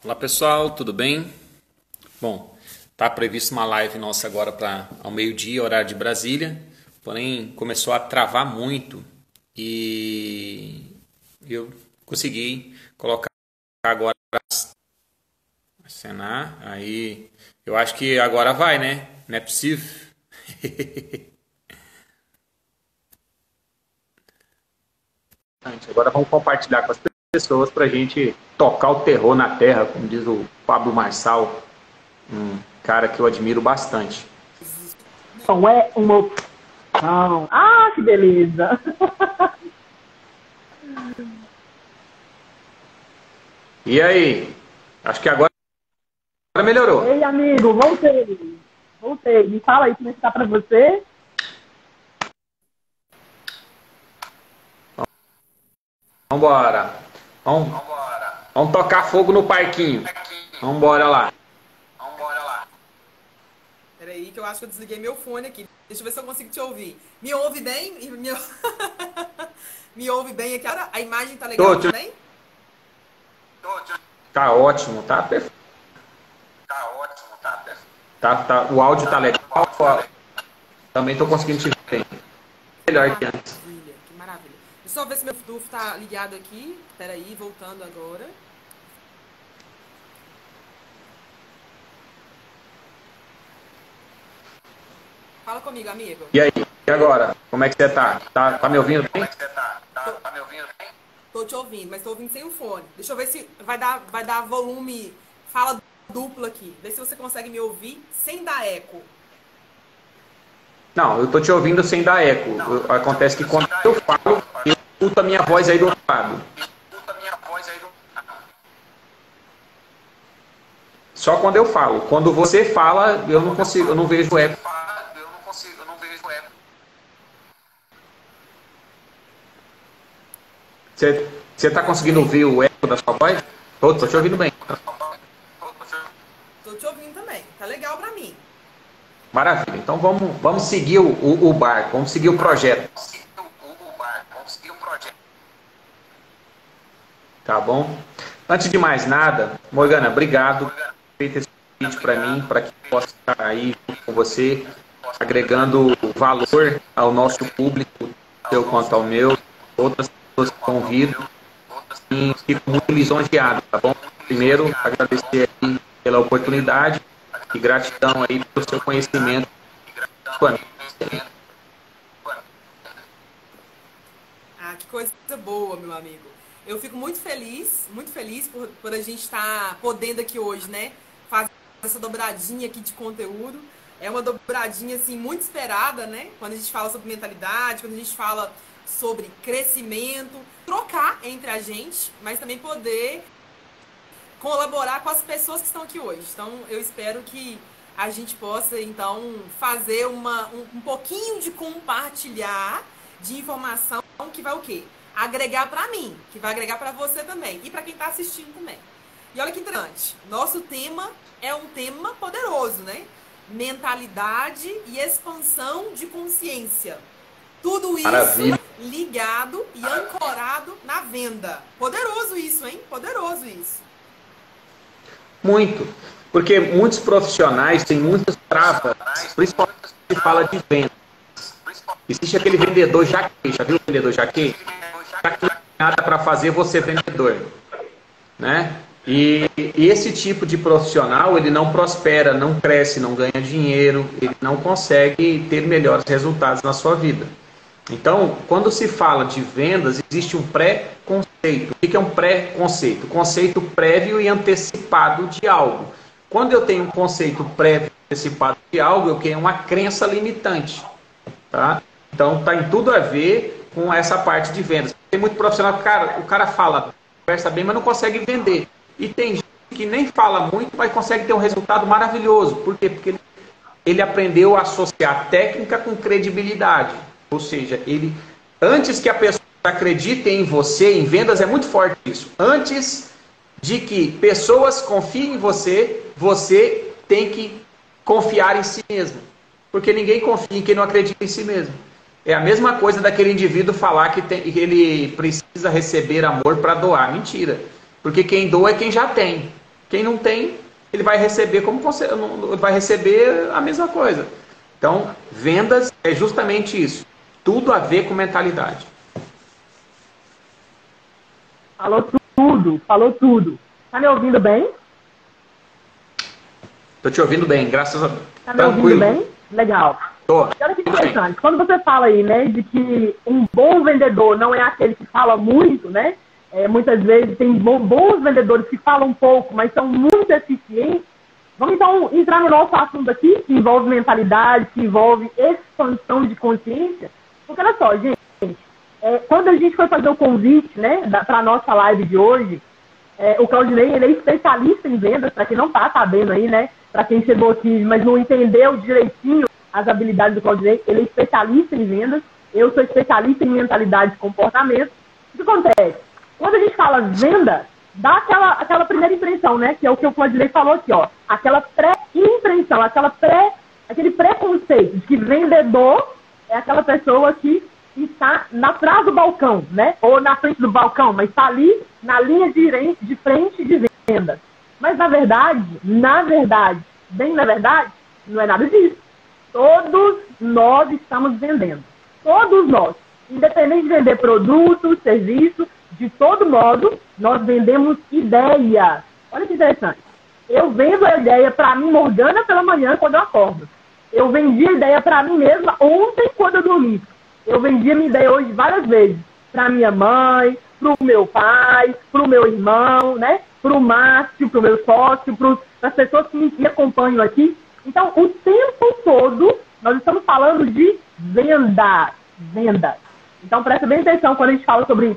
Olá pessoal, tudo bem? Bom, tá previsto uma live nossa agora para ao meio-dia, horário de Brasília, porém começou a travar muito e eu consegui colocar agora acenar, aí eu acho que agora vai, né? Não é possível. Agora vamos compartilhar com as pessoas para a gente tocar o terror na terra, como diz o Pablo Marçal, um cara que eu admiro bastante. Não é uma opção. Ah, que beleza! E aí? Acho que agora melhorou. Ei, amigo, voltei. Voltei. Me fala aí como é que tá pra você. Vambora. Vamos tocar fogo no parquinho. Vambora lá. Peraí, que eu acho que eu desliguei meu fone aqui. Deixa eu ver se eu consigo te ouvir. Me ouve bem? Me ouve bem aqui? A imagem tá legal também? Tá ótimo, tá perfeito. O áudio tá legal. Também tô conseguindo te ver bem. Melhor que antes. Que maravilha. Deixa eu só ver se meu Bluetooth tá ligado aqui. Peraí, voltando agora. Fala comigo, amigo. E aí? E agora? Como é que você tá? Tá me ouvindo bem? Tô te ouvindo, mas tô ouvindo sem o fone. Deixa eu ver se vai dar volume, fala dupla aqui. Vê se você consegue me ouvir sem dar eco. Não, eu tô te ouvindo sem dar eco. Acontece que quando eu falo, eu escuto a minha voz aí do outro lado. Só quando eu falo. Quando você fala, eu não consigo, eu não vejo eco. Você tá conseguindo ouvir o eco da sua voz? Tô te ouvindo bem. Tô te ouvindo também. Tá legal pra mim. Maravilha. Então vamos seguir o barco, vamos seguir o projeto. Tá bom? Antes de mais nada, Morgana, obrigado por ter feito esse convite para mim, para que eu possa estar aí com você, agregando valor ao nosso público, seu quanto ao meu, outras pessoas que convido, e fico muito lisonjeado, tá bom? Primeiro, agradecer aí pela oportunidade e gratidão aí pelo seu conhecimento. Ah, que coisa boa, meu amigo. Eu fico muito feliz por a gente estar podendo aqui hoje, né? Fazer essa dobradinha aqui de conteúdo. É uma dobradinha, assim, muito esperada, né? Quando a gente fala sobre mentalidade, quando a gente fala sobre crescimento, trocar entre a gente, mas também poder colaborar com as pessoas que estão aqui hoje. Então, eu espero que a gente possa, então, fazer um pouquinho de compartilhar de informação que vai o quê? Agregar para mim, que vai agregar para você também e para quem está assistindo também. E olha que interessante, nosso tema é um tema poderoso, né? Mentalidade e expansão de consciência. Tudo isso Maravilha. ligado e ancorado na venda. Poderoso isso, hein? Poderoso isso. Muito. Porque muitos profissionais têm muitas travas, principalmente quando se fala de venda. Existe aquele vendedor jaquê, já viu o vendedor jaquê? Jaquê não tem nada para fazer você vendedor, né? E esse tipo de profissional, ele não prospera, não cresce, não ganha dinheiro, ele não consegue ter melhores resultados na sua vida. Então, quando se fala de vendas, existe um pré-conceito. O que é um pré-conceito? Conceito prévio e antecipado de algo. Quando eu tenho um conceito prévio e antecipado de algo, eu tenho uma crença limitante. Tá? Então, está em tudo a ver com essa parte de vendas. Tem muito profissional que o cara fala, conversa bem, mas não consegue vender. E tem gente que nem fala muito, mas consegue ter um resultado maravilhoso. Por quê? Porque ele aprendeu a associar técnica com credibilidade. Ou seja, antes que a pessoa acredite em você, em vendas é muito forte isso. Antes de que pessoas confiem em você, você tem que confiar em si mesmo. Porque ninguém confia em quem não acredita em si mesmo. É a mesma coisa daquele indivíduo falar que ele precisa receber amor para doar. Mentira. Porque quem doa é quem já tem. Quem não tem, ele vai receber vai receber a mesma coisa. Então, vendas é justamente isso. Tudo a ver com mentalidade. Falou tudo, falou tudo. Tá me ouvindo bem? Tô te ouvindo bem, graças a Deus. Tá me ouvindo bem? Legal. Tô. Olha que interessante. Quando você fala aí, né, de que um bom vendedor não é aquele que fala muito, né? Muitas vezes tem bons vendedores que falam pouco, mas são muito eficientes. Vamos então entrar no nosso assunto aqui, que envolve mentalidade, que envolve expansão de consciência. Porque olha só, gente, quando a gente foi fazer o convite, né, para a nossa live de hoje, o Claudinei, ele é especialista em vendas, para quem não está sabendo aí, né, para quem chegou aqui, mas não entendeu direitinho as habilidades do Claudinei, ele é especialista em vendas, eu sou especialista em mentalidade e comportamento. O que acontece? Quando a gente fala venda, dá aquela primeira impressão, né? Que é o que o Claudinei falou aqui, ó. Aquela pré-impressão, aquele preconceito de que vendedor é aquela pessoa que está na trás do balcão, né? Ou na frente do balcão, mas está ali na linha de frente de venda. Mas na verdade, bem na verdade, não é nada disso. Todos nós estamos vendendo. Todos nós. Independente de vender produto, serviço, de todo modo, nós vendemos ideia. Olha que interessante. Eu vendo a ideia para mim, Morgana, pela manhã, quando eu acordo. Eu vendi a ideia para mim mesma ontem, quando eu dormi. Eu vendi a minha ideia hoje várias vezes. Para minha mãe, para o meu pai, para o meu irmão, né? Para o Márcio, para o meu sócio, para as pessoas que me acompanham aqui. Então, o tempo todo, nós estamos falando de venda. Venda. Então, presta bem atenção quando a gente fala sobre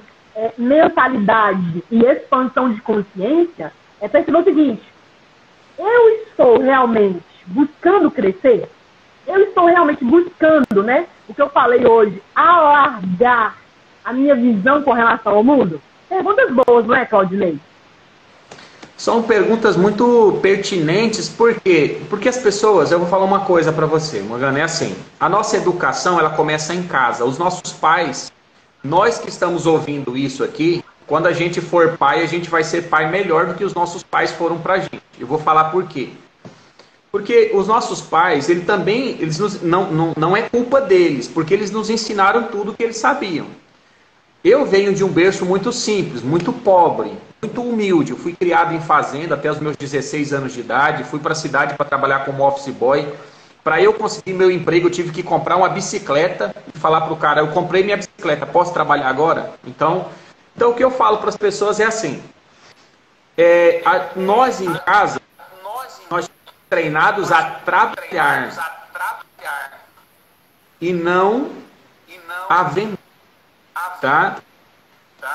mentalidade e expansão de consciência, perceber o seguinte: eu estou realmente buscando crescer? Eu estou realmente buscando, né, o que eu falei hoje, alargar a minha visão com relação ao mundo? Perguntas boas, não é, Claudinei? São perguntas muito pertinentes, por quê? Porque as pessoas, eu vou falar uma coisa para você, Morgana, é assim, a nossa educação, ela começa em casa, os nossos pais, nós que estamos ouvindo isso aqui, quando a gente for pai, a gente vai ser pai melhor do que os nossos pais foram pra gente. Eu vou falar por quê. Porque os nossos pais, não é culpa deles, porque eles nos ensinaram tudo o que eles sabiam. Eu venho de um berço muito simples, muito pobre, muito humilde. Eu fui criado em fazenda até os meus 16 anos de idade, fui para a cidade para trabalhar como office boy. Para eu conseguir meu emprego, eu tive que comprar uma bicicleta e falar para o cara: eu comprei minha bicicleta, posso trabalhar agora? Então o que eu falo para as pessoas é assim, nós em casa, nós somos treinados a trabalhar e não a vender, tá?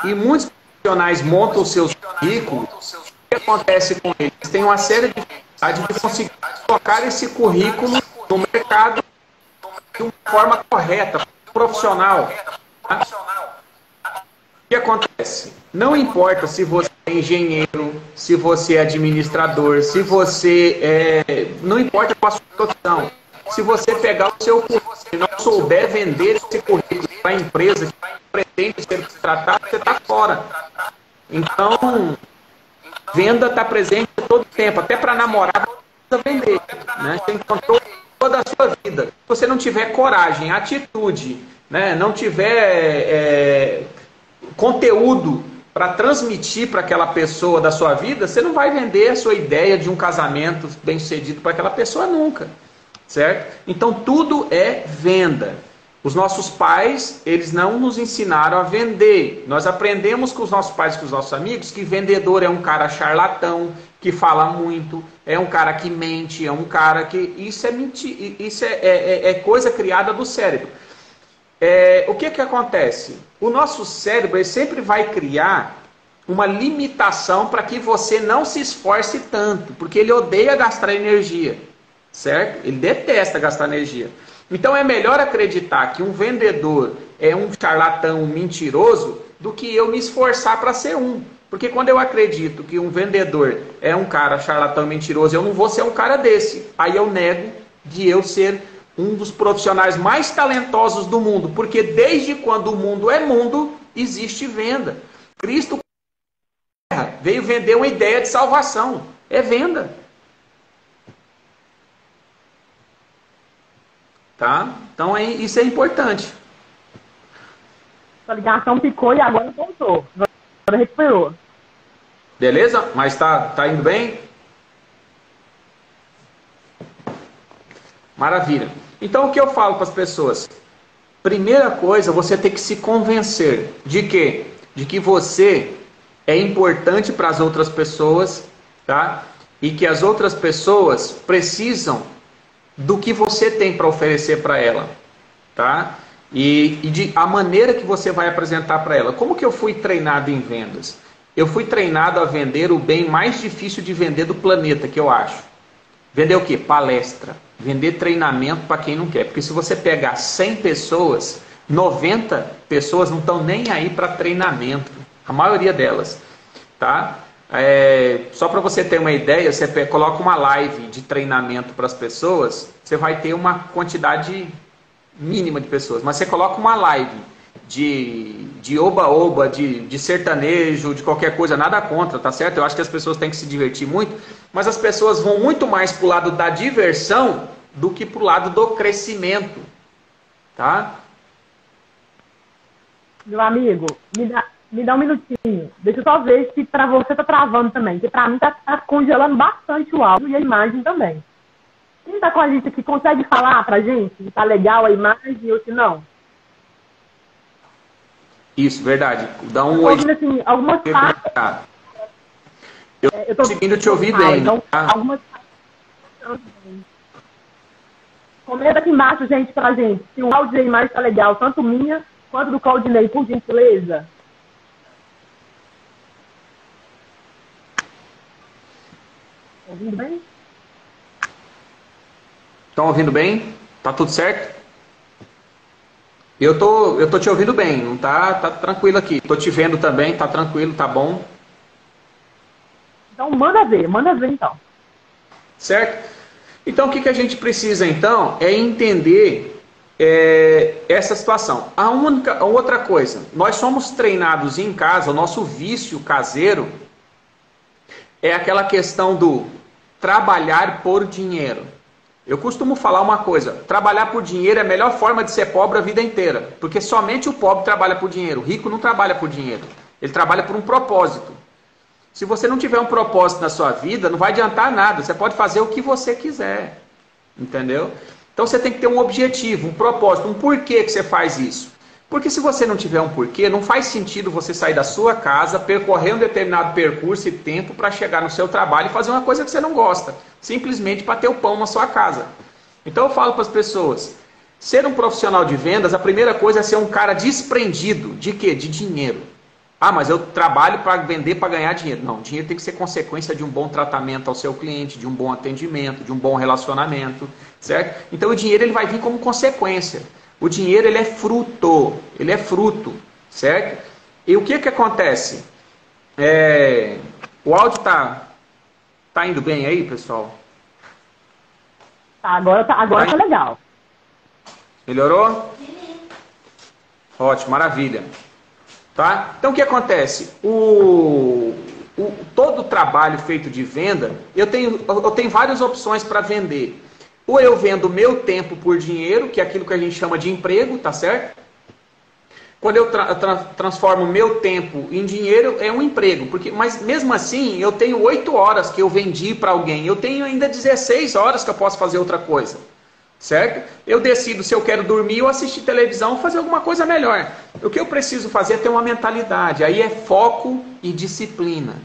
E muitos profissionais montam os seus currículos. O que acontece com eles? Eles têm uma séria dificuldade de conseguir colocar esse currículo no mercado de uma forma correta, profissional. Tá? O que acontece? Não importa se você é engenheiro, se você é administrador, se você não importa qual a sua profissão. Se você pegar o seu currículo e não souber vender esse currículo para a empresa que pretende ser contratada, você está fora. Então, venda está presente todo o tempo, até para namorada precisa vender, né? Você encontrou toda a sua vida. Se você não tiver coragem, atitude, né? Não tiver conteúdo para transmitir para aquela pessoa da sua vida, você não vai vender a sua ideia de um casamento bem-sucedido para aquela pessoa nunca, certo? Então tudo é venda. Os nossos pais, eles não nos ensinaram a vender. Nós aprendemos com os nossos pais, com os nossos amigos, que vendedor é um cara charlatão, que fala muito, é um cara que mente, é um cara que... Isso é mentira, isso é coisa criada do cérebro. O que acontece? O nosso cérebro ele sempre vai criar uma limitação para que você não se esforce tanto, porque ele odeia gastar energia, certo? Ele detesta gastar energia. Então é melhor acreditar que um vendedor é um charlatão, um mentiroso, do que eu me esforçar para ser um. Porque quando eu acredito que um vendedor é um cara charlatão, mentiroso, eu não vou ser um cara desse. Aí eu nego de eu ser um dos profissionais mais talentosos do mundo. Porque desde quando o mundo é mundo, existe venda. Cristo veio vender uma ideia de salvação. É venda. Tá? Então isso é importante. A ligação picou e agora voltou. Agora recuperou. Beleza? Mas tá indo bem? Maravilha. Então o que eu falo para as pessoas? Primeira coisa, você tem que se convencer de quê? De que você é importante para as outras pessoas, tá? E que as outras pessoas precisam do que você tem para oferecer para ela, tá? E de a maneira que você vai apresentar para ela. Como que eu fui treinado em vendas? Eu fui treinado a vender o bem mais difícil de vender do planeta, que eu acho. Vender o quê? Palestra. Vender treinamento para quem não quer. Porque se você pegar 100 pessoas, 90 pessoas não estão nem aí para treinamento. A maioria delas, tá? Só para você ter uma ideia, você coloca uma live de treinamento para as pessoas, você vai ter uma quantidade mínima de pessoas. Mas você coloca uma live de oba-oba, de sertanejo, de qualquer coisa, nada contra, tá certo? Eu acho que as pessoas têm que se divertir muito, mas as pessoas vão muito mais para o lado da diversão do que para o lado do crescimento, tá? Meu amigo, me dá um minutinho. Deixa eu só ver se para você tá travando também, porque para mim tá congelando bastante o áudio e a imagem também. Quem tá com a gente aqui consegue falar pra gente se tá legal a imagem ou se não? Isso, verdade. Dá um oi. Assim, algumas partes. Eu tô conseguindo te ouvir bem. Então, tá? algumas partes. Comenta aqui embaixo, gente, pra gente, se o áudio e a imagem tá legal, tanto minha quanto do Claudinei, por gentileza. Ouvindo bem? Estão ouvindo bem? Tá tudo certo? Eu tô te ouvindo bem, não tá tranquilo aqui. Tô te vendo também, tá tranquilo, tá bom? Então manda ver então. Certo? Então o que a gente precisa então é entender essa situação. A outra coisa, nós somos treinados em casa, o nosso vício caseiro é aquela questão do trabalhar por dinheiro. Eu costumo falar uma coisa, trabalhar por dinheiro é a melhor forma de ser pobre a vida inteira, porque somente o pobre trabalha por dinheiro, o rico não trabalha por dinheiro, ele trabalha por um propósito. Se você não tiver um propósito na sua vida, não vai adiantar nada, você pode fazer o que você quiser, entendeu? Então você tem que ter um objetivo, um propósito, um porquê que você faz isso. Porque se você não tiver um porquê, não faz sentido você sair da sua casa, percorrer um determinado percurso e tempo para chegar no seu trabalho e fazer uma coisa que você não gosta, simplesmente para ter o pão na sua casa. Então eu falo para as pessoas, ser um profissional de vendas, a primeira coisa é ser um cara desprendido de quê? De dinheiro. Ah, mas eu trabalho para vender, para ganhar dinheiro. Não, dinheiro tem que ser consequência de um bom tratamento ao seu cliente, de um bom atendimento, de um bom relacionamento, certo? Então o dinheiro ele vai vir como consequência. O dinheiro ele é fruto, certo? E o que acontece? O áudio tá indo bem aí, pessoal? Agora tá legal. Melhorou? Ótimo, maravilha. Tá? Então o que acontece? Todo trabalho feito de venda, eu tenho várias opções para vender. Ou eu vendo meu tempo por dinheiro, que é aquilo que a gente chama de emprego, tá certo? Quando eu transformo meu tempo em dinheiro, é um emprego. Mas mesmo assim, eu tenho 8 horas que eu vendi para alguém. Eu tenho ainda 16 horas que eu posso fazer outra coisa. Certo? Eu decido se eu quero dormir ou assistir televisão ou fazer alguma coisa melhor. O que eu preciso fazer é ter uma mentalidade. Aí é foco e disciplina.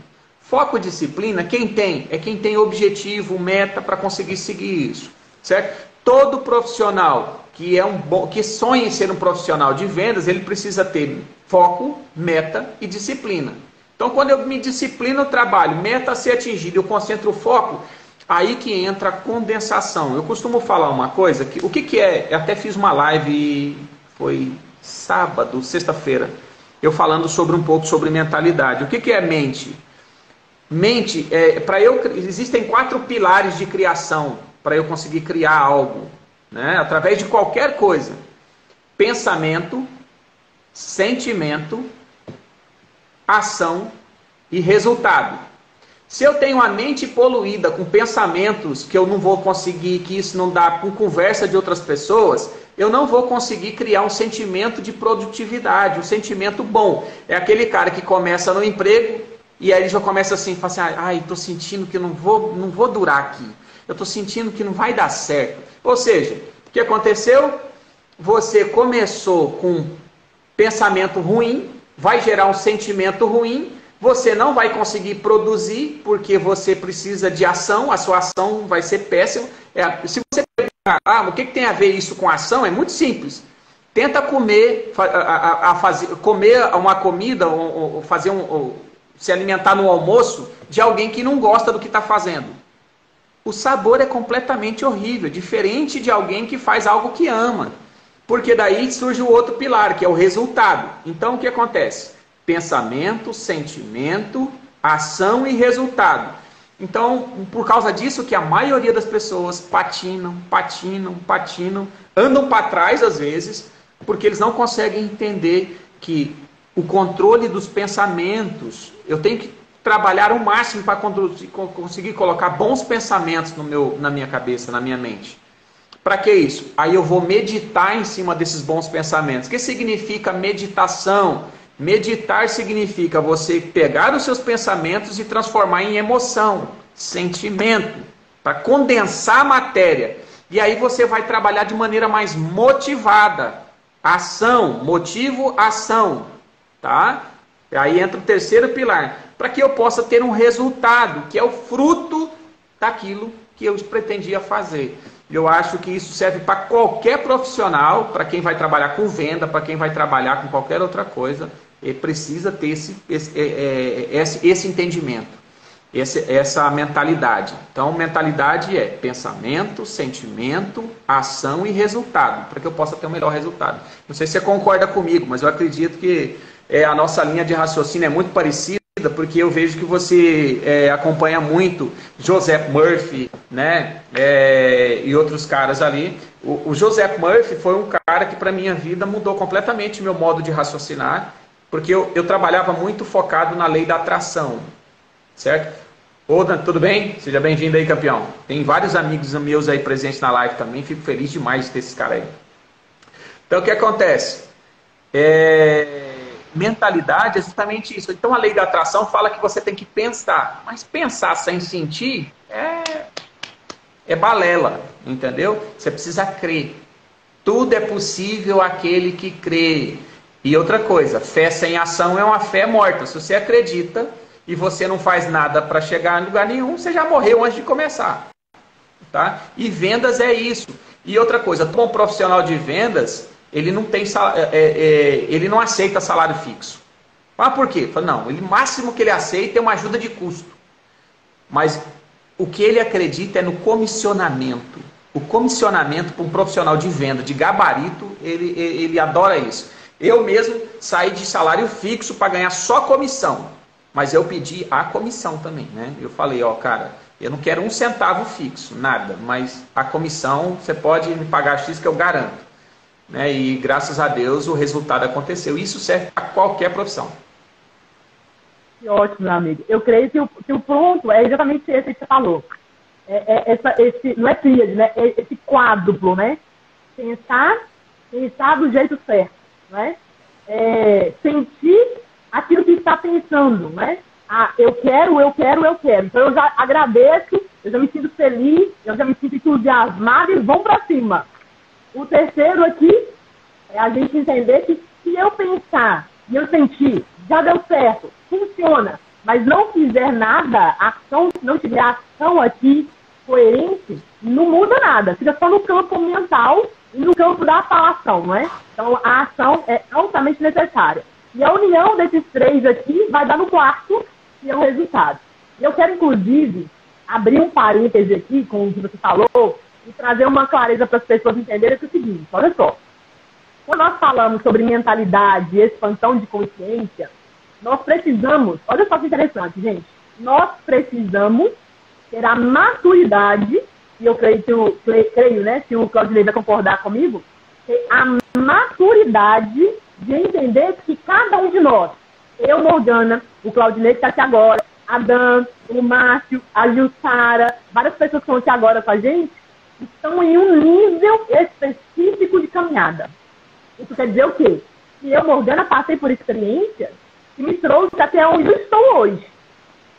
Foco e disciplina, quem tem? É quem tem objetivo, meta para conseguir seguir isso. Certo? Todo profissional que sonha em ser um profissional de vendas, ele precisa ter foco, meta e disciplina. Então, quando eu me disciplino no trabalho, meta a ser atingida, eu concentro o foco, aí que entra a condensação. Eu costumo falar uma coisa, o que é? Eu até fiz uma live, foi sábado, sexta-feira, eu falando um pouco sobre mentalidade. O que é mente? Mente, existem 4 pilares de criação para eu conseguir criar algo, né? Através de qualquer coisa. Pensamento, sentimento, ação e resultado. Se eu tenho a mente poluída com pensamentos que eu não vou conseguir, que isso não dá com conversa de outras pessoas, eu não vou conseguir criar um sentimento de produtividade, um sentimento bom. É aquele cara que começa no emprego e aí ele já começa assim, fala assim, ai, tô sentindo que não vou durar aqui. Eu tô sentindo que não vai dar certo. Ou seja, o que aconteceu? Você começou com pensamento ruim, vai gerar um sentimento ruim, você não vai conseguir produzir, porque você precisa de ação, a sua ação vai ser péssima. Se você perguntar, o que tem a ver isso com ação? É muito simples. Tenta comer, comer uma comida, ou se alimentar no almoço de alguém que não gosta do que está fazendo. O sabor é completamente horrível, diferente de alguém que faz algo que ama. Porque daí surge o outro pilar, que é o resultado. Então, o que acontece? Pensamento, sentimento, ação e resultado. Então, por causa disso que a maioria das pessoas patinam, andam para trás às vezes, porque eles não conseguem entender que o controle dos pensamentos, eu tenho que trabalhar o máximo para conseguir colocar bons pensamentos na minha cabeça, na minha mente. Para que isso? Aí eu vou meditar em cima desses bons pensamentos. O que significa meditação? Meditar significa você pegar os seus pensamentos e transformar em emoção, sentimento, para condensar a matéria. E aí você vai trabalhar de maneira mais motivada. Ação, motivo, ação. Tá? Aí entra o terceiro pilar. Para que eu possa ter um resultado, que é o fruto daquilo que eu pretendia fazer. Eu acho que isso serve para qualquer profissional, para quem vai trabalhar com venda, para quem vai trabalhar com qualquer outra coisa. Ele precisa ter esse entendimento, essa mentalidade. Então, mentalidade é pensamento, sentimento, ação e resultado, para que eu possa ter um melhor resultado. Não sei se você concorda comigo, mas eu acredito que a nossa linha de raciocínio é muito parecida, porque eu vejo que você acompanha muito Joseph Murphy, né? E outros caras ali. O Joseph Murphy foi um cara que para a minha vida mudou completamente o meu modo de raciocinar, porque eu trabalhava muito focado na lei da atração, certo? Ô, Dan, tudo bem? Seja bem-vindo aí, campeão. Tem vários amigos meus aí presentes na live também, fico feliz demais de ter esses caras aí. Então, o que acontece? Mentalidade é justamente isso. Então, a lei da atração fala que você tem que pensar, mas pensar sem sentir é balela, entendeu? Você precisa crer. Tudo é possível àquele que crê. E outra coisa, fé sem ação é uma fé morta. Se você acredita e você não faz nada para chegar em lugar nenhum, você já morreu antes de começar. Tá? E vendas é isso. E outra coisa, um bom profissional de vendas, ele não aceita salário fixo. Ah, por quê? Não, o máximo que ele aceita é uma ajuda de custo. Mas o que ele acredita é no comissionamento. O comissionamento para um profissional de venda, de gabarito, ele adora isso. Eu mesmo saí de salário fixo para ganhar só comissão. Mas eu pedi a comissão também, né? Eu falei, cara, eu não quero um centavo fixo, nada. Mas a comissão, você pode me pagar X que eu garanto. Né? E graças a Deus o resultado aconteceu. Isso serve para qualquer profissão. Que ótimo, meu amigo. Eu creio que o ponto é exatamente esse que você falou. Não é tríade, né? É esse quádruplo, né? Pensar do jeito certo, né? Sentir aquilo que está pensando, né? Eu quero. Então eu já agradeço, eu já me sinto feliz, eu já me sinto entusiasmado e vamos para cima. O terceiro aqui é a gente entender que se eu pensar e eu sentir, já deu certo, funciona, mas não fizer nada, não tiver ação aqui coerente, não muda nada. Fica só no campo mental e no campo da falação, não é? Então a ação é altamente necessária. E a união desses três aqui vai dar no quarto, que é o resultado. E eu quero, inclusive, abrir um parêntese aqui com o que você falou, e trazer uma clareza para as pessoas entenderem que é o seguinte, olha só. Quando nós falamos sobre mentalidade e expansão de consciência, nós precisamos, olha só que interessante, gente, nós precisamos ter a maturidade, e eu creio, né, se o Claudinei vai concordar comigo, ter a maturidade de entender que cada um de nós, eu, Morgana, o Claudinei que está aqui agora, A Dan, o Márcio, a Jussara, várias pessoas que estão aqui agora com a gente, estão em um nível específico de caminhada. Isso quer dizer o quê? Que eu, Morgana, passei por experiências que me trouxe até onde eu estou hoje.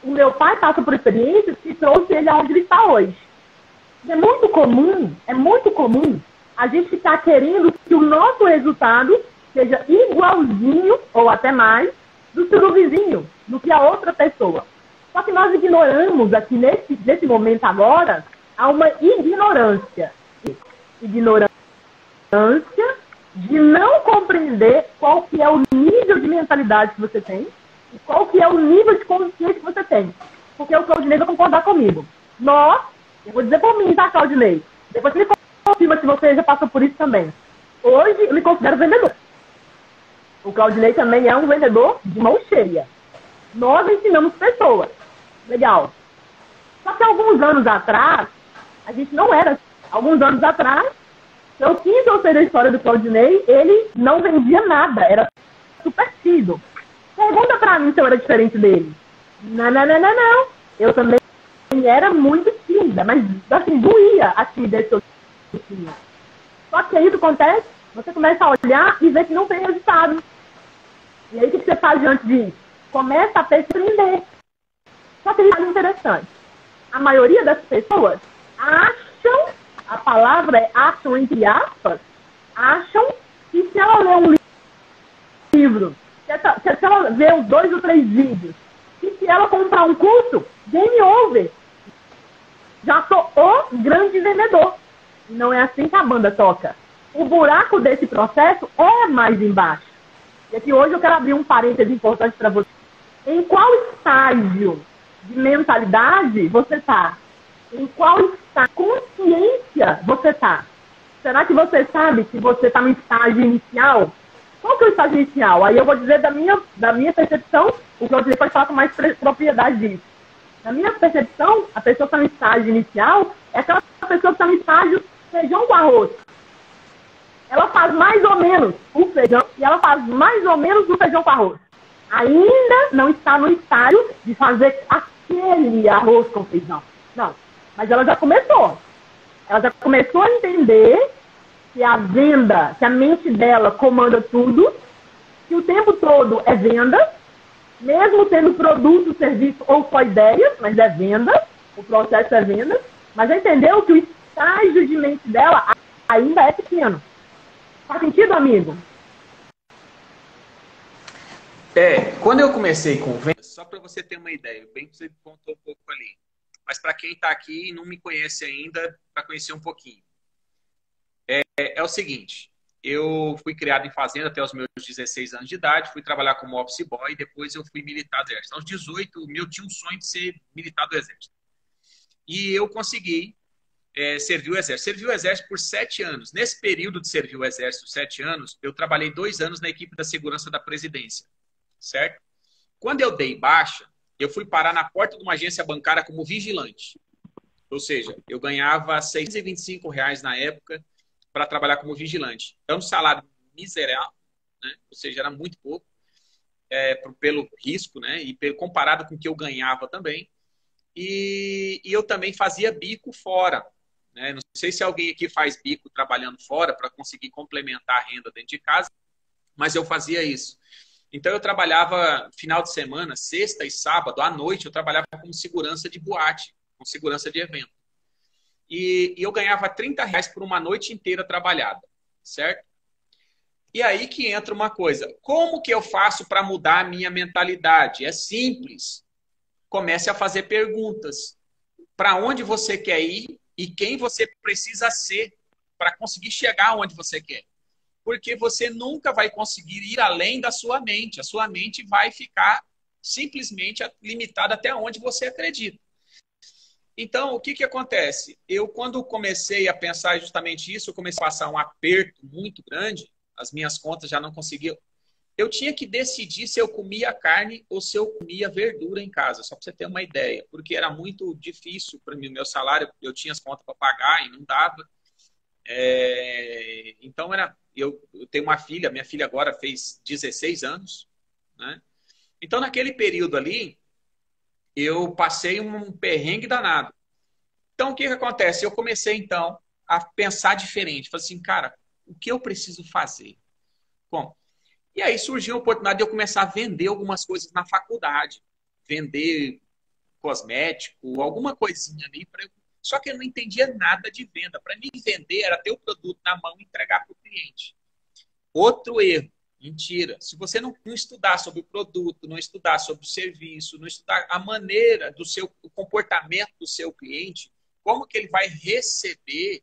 O meu pai passa por experiências que trouxe ele aonde ele está hoje. É muito comum a gente ficar querendo que o nosso resultado seja igualzinho, ou até mais, do seu vizinho, do que a outra pessoa. Só que nós ignoramos aqui, nesse momento agora, há uma ignorância. Ignorância de não compreender qual que é o nível de mentalidade que você tem e qual que é o nível de consciência que você tem. Porque o Claudinei vai concordar comigo. Eu vou dizer por mim, tá, Claudinei? Depois você me confirma se você já passou por isso também. Hoje, eu me considero vendedor. O Claudinei também é um vendedor de mão cheia. Nós ensinamos pessoas. Legal. Só que alguns anos atrás, a gente não era assim. Alguns anos atrás, eu quis ou seja a história do Claudinei, ele não vendia nada, era super tímido. Pergunta pra mim se eu era diferente dele. Não. Eu também era muito tímida, mas assim, doía a timidez que eu tinha. Só que aí o que acontece? Você começa a olhar e ver que não tem resultado. E aí o que você faz diante disso? Começa a perceber. Só que isso é interessante. A maioria das pessoas acham, a palavra é acham entre aspas, acham que se ela ler um livro, se ela ver uns 2 ou 3 vídeos, e se ela comprar um curso, game over. Já sou o grande vendedor. Não é assim que a banda toca. O buraco desse processo é mais embaixo. E aqui hoje eu quero abrir um parêntese importante para você. Em qual estágio de mentalidade você está? Em qual estágio de consciência você está? Será que você sabe que você está no estágio inicial? Qual que é o estágio inicial? Aí eu vou dizer da minha percepção, o que eu pode falar com mais propriedade disso. Na minha percepção, a pessoa que está no estágio inicial é aquela pessoa que está no estágio feijão com arroz. Ela faz mais ou menos o feijão e ela faz mais ou menos o feijão com arroz. Ainda não está no estágio de fazer aquele arroz com feijão. Não, mas ela já começou. Ela já começou a entender que a venda, que a mente dela comanda tudo, que o tempo todo é venda, mesmo tendo produto, serviço ou só ideias, mas é venda, o processo é venda, mas já entendeu que o estágio de mente dela ainda é pequeno. Faz sentido, amigo? Quando eu comecei com vendas, só para você ter uma ideia, bem que você contou um pouco ali, mas para quem está aqui e não me conhece ainda, para conhecer um pouquinho. É o seguinte, eu fui criado em fazenda até os meus 16 anos de idade, fui trabalhar como office boy e depois eu fui militar do exército. Aos 18, eu tinha um sonho de ser militar do exército. E eu consegui servir o exército. Servi o exército por 7 anos. Nesse período de servir o exército, 7 anos, eu trabalhei 2 anos na equipe da segurança da presidência, certo? Quando eu dei baixa, eu fui parar na porta de uma agência bancária como vigilante. Ou seja, eu ganhava R$625 na época para trabalhar como vigilante. É um salário miserável, né? Ou seja, era muito pouco pelo risco, né? E comparado com o que eu ganhava também. E eu também fazia bico fora, né? Não sei se alguém aqui faz bico trabalhando fora para conseguir complementar a renda dentro de casa, mas eu fazia isso. Então eu trabalhava final de semana, sexta e sábado, à noite, eu trabalhava como segurança de boate, com segurança de evento. E eu ganhava R$30 por uma noite inteira trabalhada, certo? E aí que entra uma coisa. Como que eu faço para mudar a minha mentalidade? É simples. Comece a fazer perguntas. Para onde você quer ir e quem você precisa ser para conseguir chegar onde você quer. Porque você nunca vai conseguir ir além da sua mente. A sua mente vai ficar simplesmente limitada até onde você acredita. Então, o que acontece? Eu, quando comecei a pensar justamente isso, eu comecei a passar um aperto muito grande, as minhas contas já não conseguiam. Eu tinha que decidir se eu comia carne ou se eu comia verdura em casa, só para você ter uma ideia, porque era muito difícil para mim, meu salário, eu tinha as contas para pagar e não dava. Então, eu tenho uma filha, minha filha agora fez 16 anos, né? Então, naquele período ali, eu passei um perrengue danado. Então, o que acontece? Eu comecei, então, a pensar diferente. Falei assim, cara, o que eu preciso fazer? Bom, e aí surgiu a oportunidade de eu começar a vender algumas coisas na faculdade. Vender cosmético, alguma coisinha ali. Só que eu não entendia nada de venda. Para mim, vender era ter o produto na mão e entregar para o cliente. Outro erro. Mentira. Se você não estudar sobre o produto, não estudar sobre o serviço, não estudar a maneira o comportamento do seu cliente, como que ele vai receber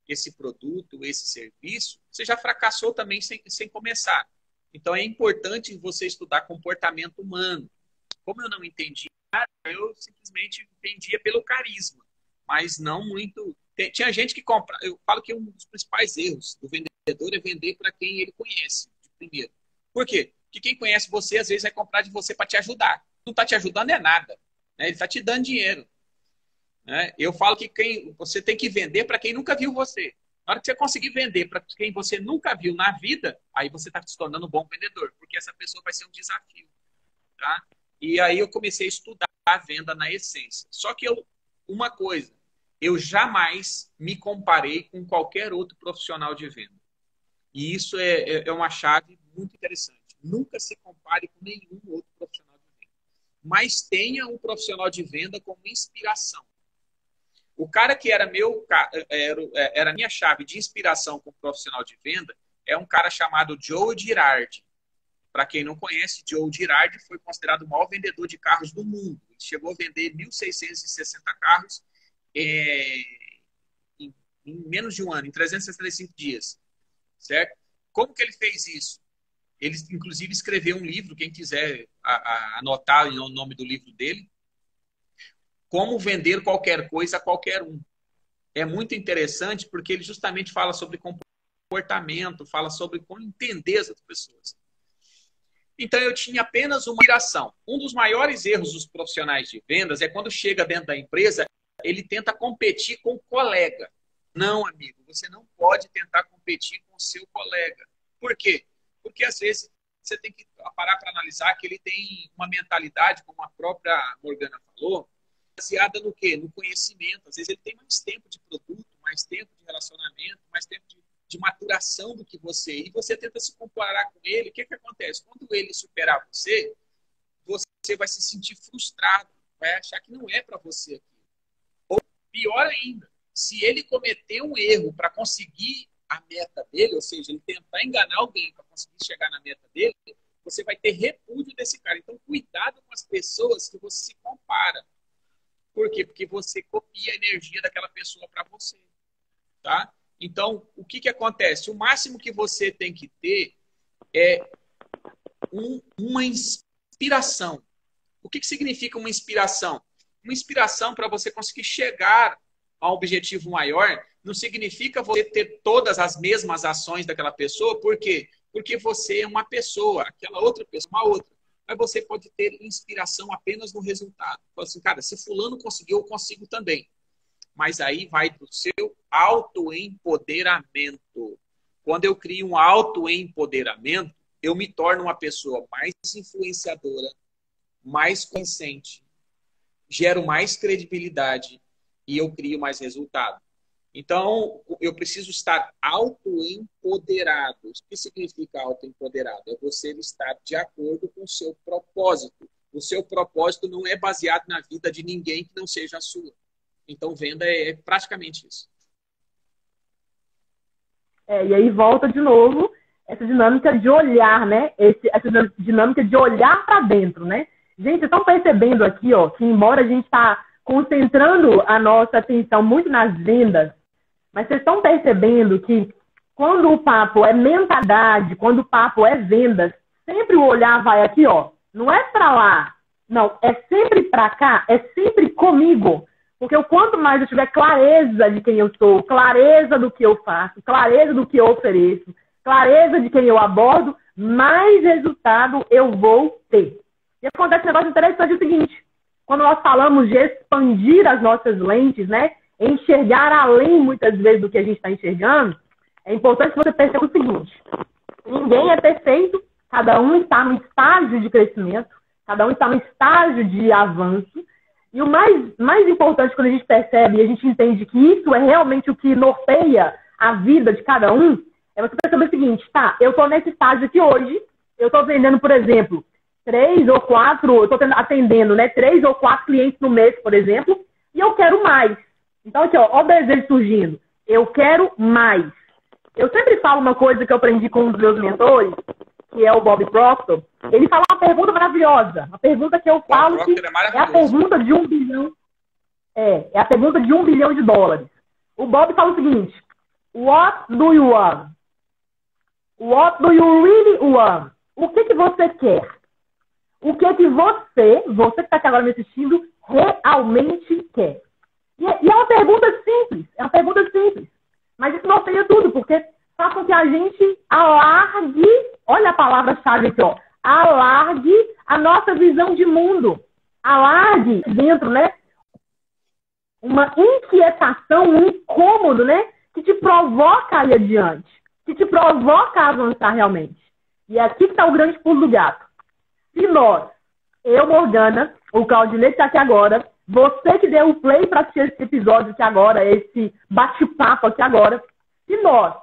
esse produto, esse serviço, você já fracassou também sem começar. Então, é importante você estudar comportamento humano. Como eu não entendia nada, eu simplesmente entendia pelo carisma, mas não muito... Tinha gente que compra... Eu falo que um dos principais erros do vendedor é vender para quem ele conhece, de primeiro. Por quê? Porque quem conhece você, às vezes, vai comprar de você para te ajudar. Não está te ajudando é nada. Né? Ele está te dando dinheiro. Né? Eu falo que você tem que vender para quem nunca viu você. Na hora que você conseguir vender para quem você nunca viu na vida, aí você está se tornando um bom vendedor, porque essa pessoa vai ser um desafio. Tá? E aí eu comecei a estudar a venda na essência. Só que uma coisa, eu jamais me comparei com qualquer outro profissional de venda. E isso é uma chave muito interessante. Nunca se compare com nenhum outro profissional de venda. Mas tenha um profissional de venda como inspiração. O cara que era a minha chave de inspiração como profissional de venda é um cara chamado Joe Girardi. Para quem não conhece, Joe Girardi foi considerado o maior vendedor de carros do mundo. Ele chegou a vender 1.660 carros em menos de um ano, em 365 dias. Certo? Como que ele fez isso? Ele, inclusive, escreveu um livro, quem quiser anotar o nome do livro dele, Como Vender Qualquer Coisa a Qualquer Um. É muito interessante porque ele justamente fala sobre comportamento, fala sobre como entender as outras pessoas. Então, eu tinha apenas uma inspiração. Um dos maiores erros dos profissionais de vendas é quando chega dentro da empresa, ele tenta competir com o colega. Não, amigo, você não pode tentar competir com o seu colega. Por quê? Porque, às vezes, você tem que parar para analisar que ele tem uma mentalidade, como a própria Morgana falou, baseada no quê? No conhecimento. Às vezes, ele tem mais tempo de produto, mais tempo de relacionamento, mais tempo de maturação do que você. E você tenta se comparar com ele. O que acontece? Quando ele superar você, você vai se sentir frustrado, vai achar que não é para você aquilo. Ou pior ainda, se ele cometer um erro para conseguir a meta dele, ou seja, ele tentar enganar alguém para conseguir chegar na meta dele, você vai ter repúdio desse cara. Então, cuidado com as pessoas que você se compara. Por quê? Porque você copia a energia daquela pessoa para você. Tá? Então, o que acontece? O máximo que você tem que ter é uma inspiração. O que significa uma inspiração? Uma inspiração para você conseguir chegar a um objetivo maior não significa você ter todas as mesmas ações daquela pessoa. Por quê? Porque você é uma pessoa, aquela outra pessoa é uma outra. Mas você pode ter inspiração apenas no resultado. Fala assim, cara, se fulano conseguiu, eu consigo também. Mas aí vai do seu autoempoderamento. Quando eu crio um autoempoderamento, eu me torno uma pessoa mais influenciadora, mais consciente, gero mais credibilidade e eu crio mais resultado. Então, eu preciso estar autoempoderado. O que significa autoempoderado? É você estar de acordo com o seu propósito. O seu propósito não é baseado na vida de ninguém que não seja a sua. Então, venda é praticamente isso. E aí volta de novo essa dinâmica de olhar, né? Essa dinâmica de olhar para dentro, né? Gente, vocês estão percebendo aqui, ó, que embora a gente está concentrando a nossa atenção muito nas vendas, mas vocês estão percebendo que quando o papo é mentalidade, quando o papo é vendas, sempre o olhar vai aqui, ó. Não é para lá, não, é sempre para cá, é sempre comigo. Porque o quanto mais eu tiver clareza de quem eu sou, clareza do que eu faço, clareza do que eu ofereço, clareza de quem eu abordo, mais resultado eu vou ter. E acontece um negócio interessante, é o seguinte, quando nós falamos de expandir as nossas lentes, né, enxergar além, muitas vezes, do que a gente está enxergando, é importante que você perceba o seguinte, ninguém é perfeito, cada um está no estágio de crescimento, cada um está no estágio de avanço, E o mais importante quando a gente percebe e a gente entende que isso é realmente o que norteia a vida de cada um, é você perceber o seguinte, tá, eu estou nesse estágio aqui hoje, eu estou vendendo, por exemplo, 3 ou 4, eu estou atendendo, né, 3 ou 4 clientes no mês, por exemplo, e eu quero mais. Então, aqui, ó o desejo surgindo. Eu quero mais. Eu sempre falo uma coisa que eu aprendi com um dos meus mentores, que é o Bob Proctor. Ele fala uma pergunta maravilhosa. Uma pergunta que eu falo que é a pergunta de 1 bilhão. É a pergunta de $1 bilhão. O Bob fala o seguinte: What do you want? What do you really want? O que você quer? O que você que está aqui agora me assistindo, realmente quer? E é uma pergunta simples. Mas isso norteia tudo, porque faz com que a gente alargue, olha a palavra-chave aqui, ó, alargue a nossa visão de mundo. Alargue dentro, né? Uma inquietação, um incômodo, né? Que te provoca a ir adiante, que te provoca a avançar realmente. E é aqui que está o grande pulo do gato. Se nós, eu, Morgana, o Claudinei que está aqui agora, você que deu o play para assistir esse episódio aqui agora, esse bate-papo aqui agora, se nós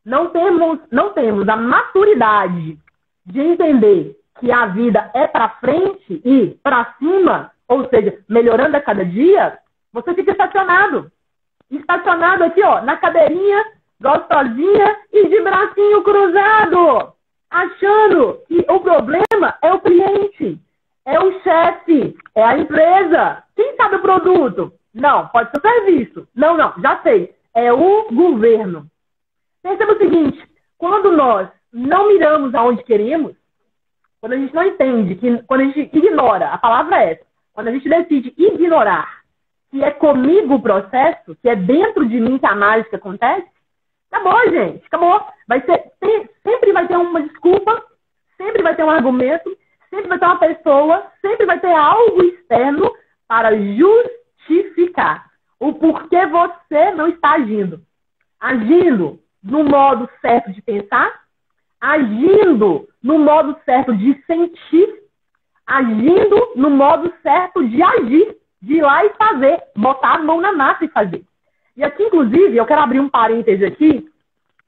não temos a maturidade de entender que a vida é para frente e para cima, ou seja, melhorando a cada dia, você fica estacionado. Estacionado aqui, ó, na cadeirinha, gostosinha e de bracinho cruzado, achando que o problema é o cliente, é o chefe, é a empresa. Quem sabe o produto? Não, pode ser o serviço. Não, já sei. É o governo. Perceba o seguinte, quando nós não miramos aonde queremos, quando a gente não entende, quando a gente ignora, a palavra é essa, quando a gente decide ignorar que é comigo o processo, que é dentro de mim que a mágica acontece, acabou, gente, acabou. Sempre vai ter uma desculpa, sempre vai ter um argumento, sempre vai ter uma pessoa, sempre vai ter algo externo para justificar o porquê você não está agindo. Agindo no modo certo de pensar, agindo no modo certo de sentir, agindo no modo certo de agir, de ir lá e fazer, botar a mão na massa e fazer. E aqui, inclusive, eu quero abrir um parêntese aqui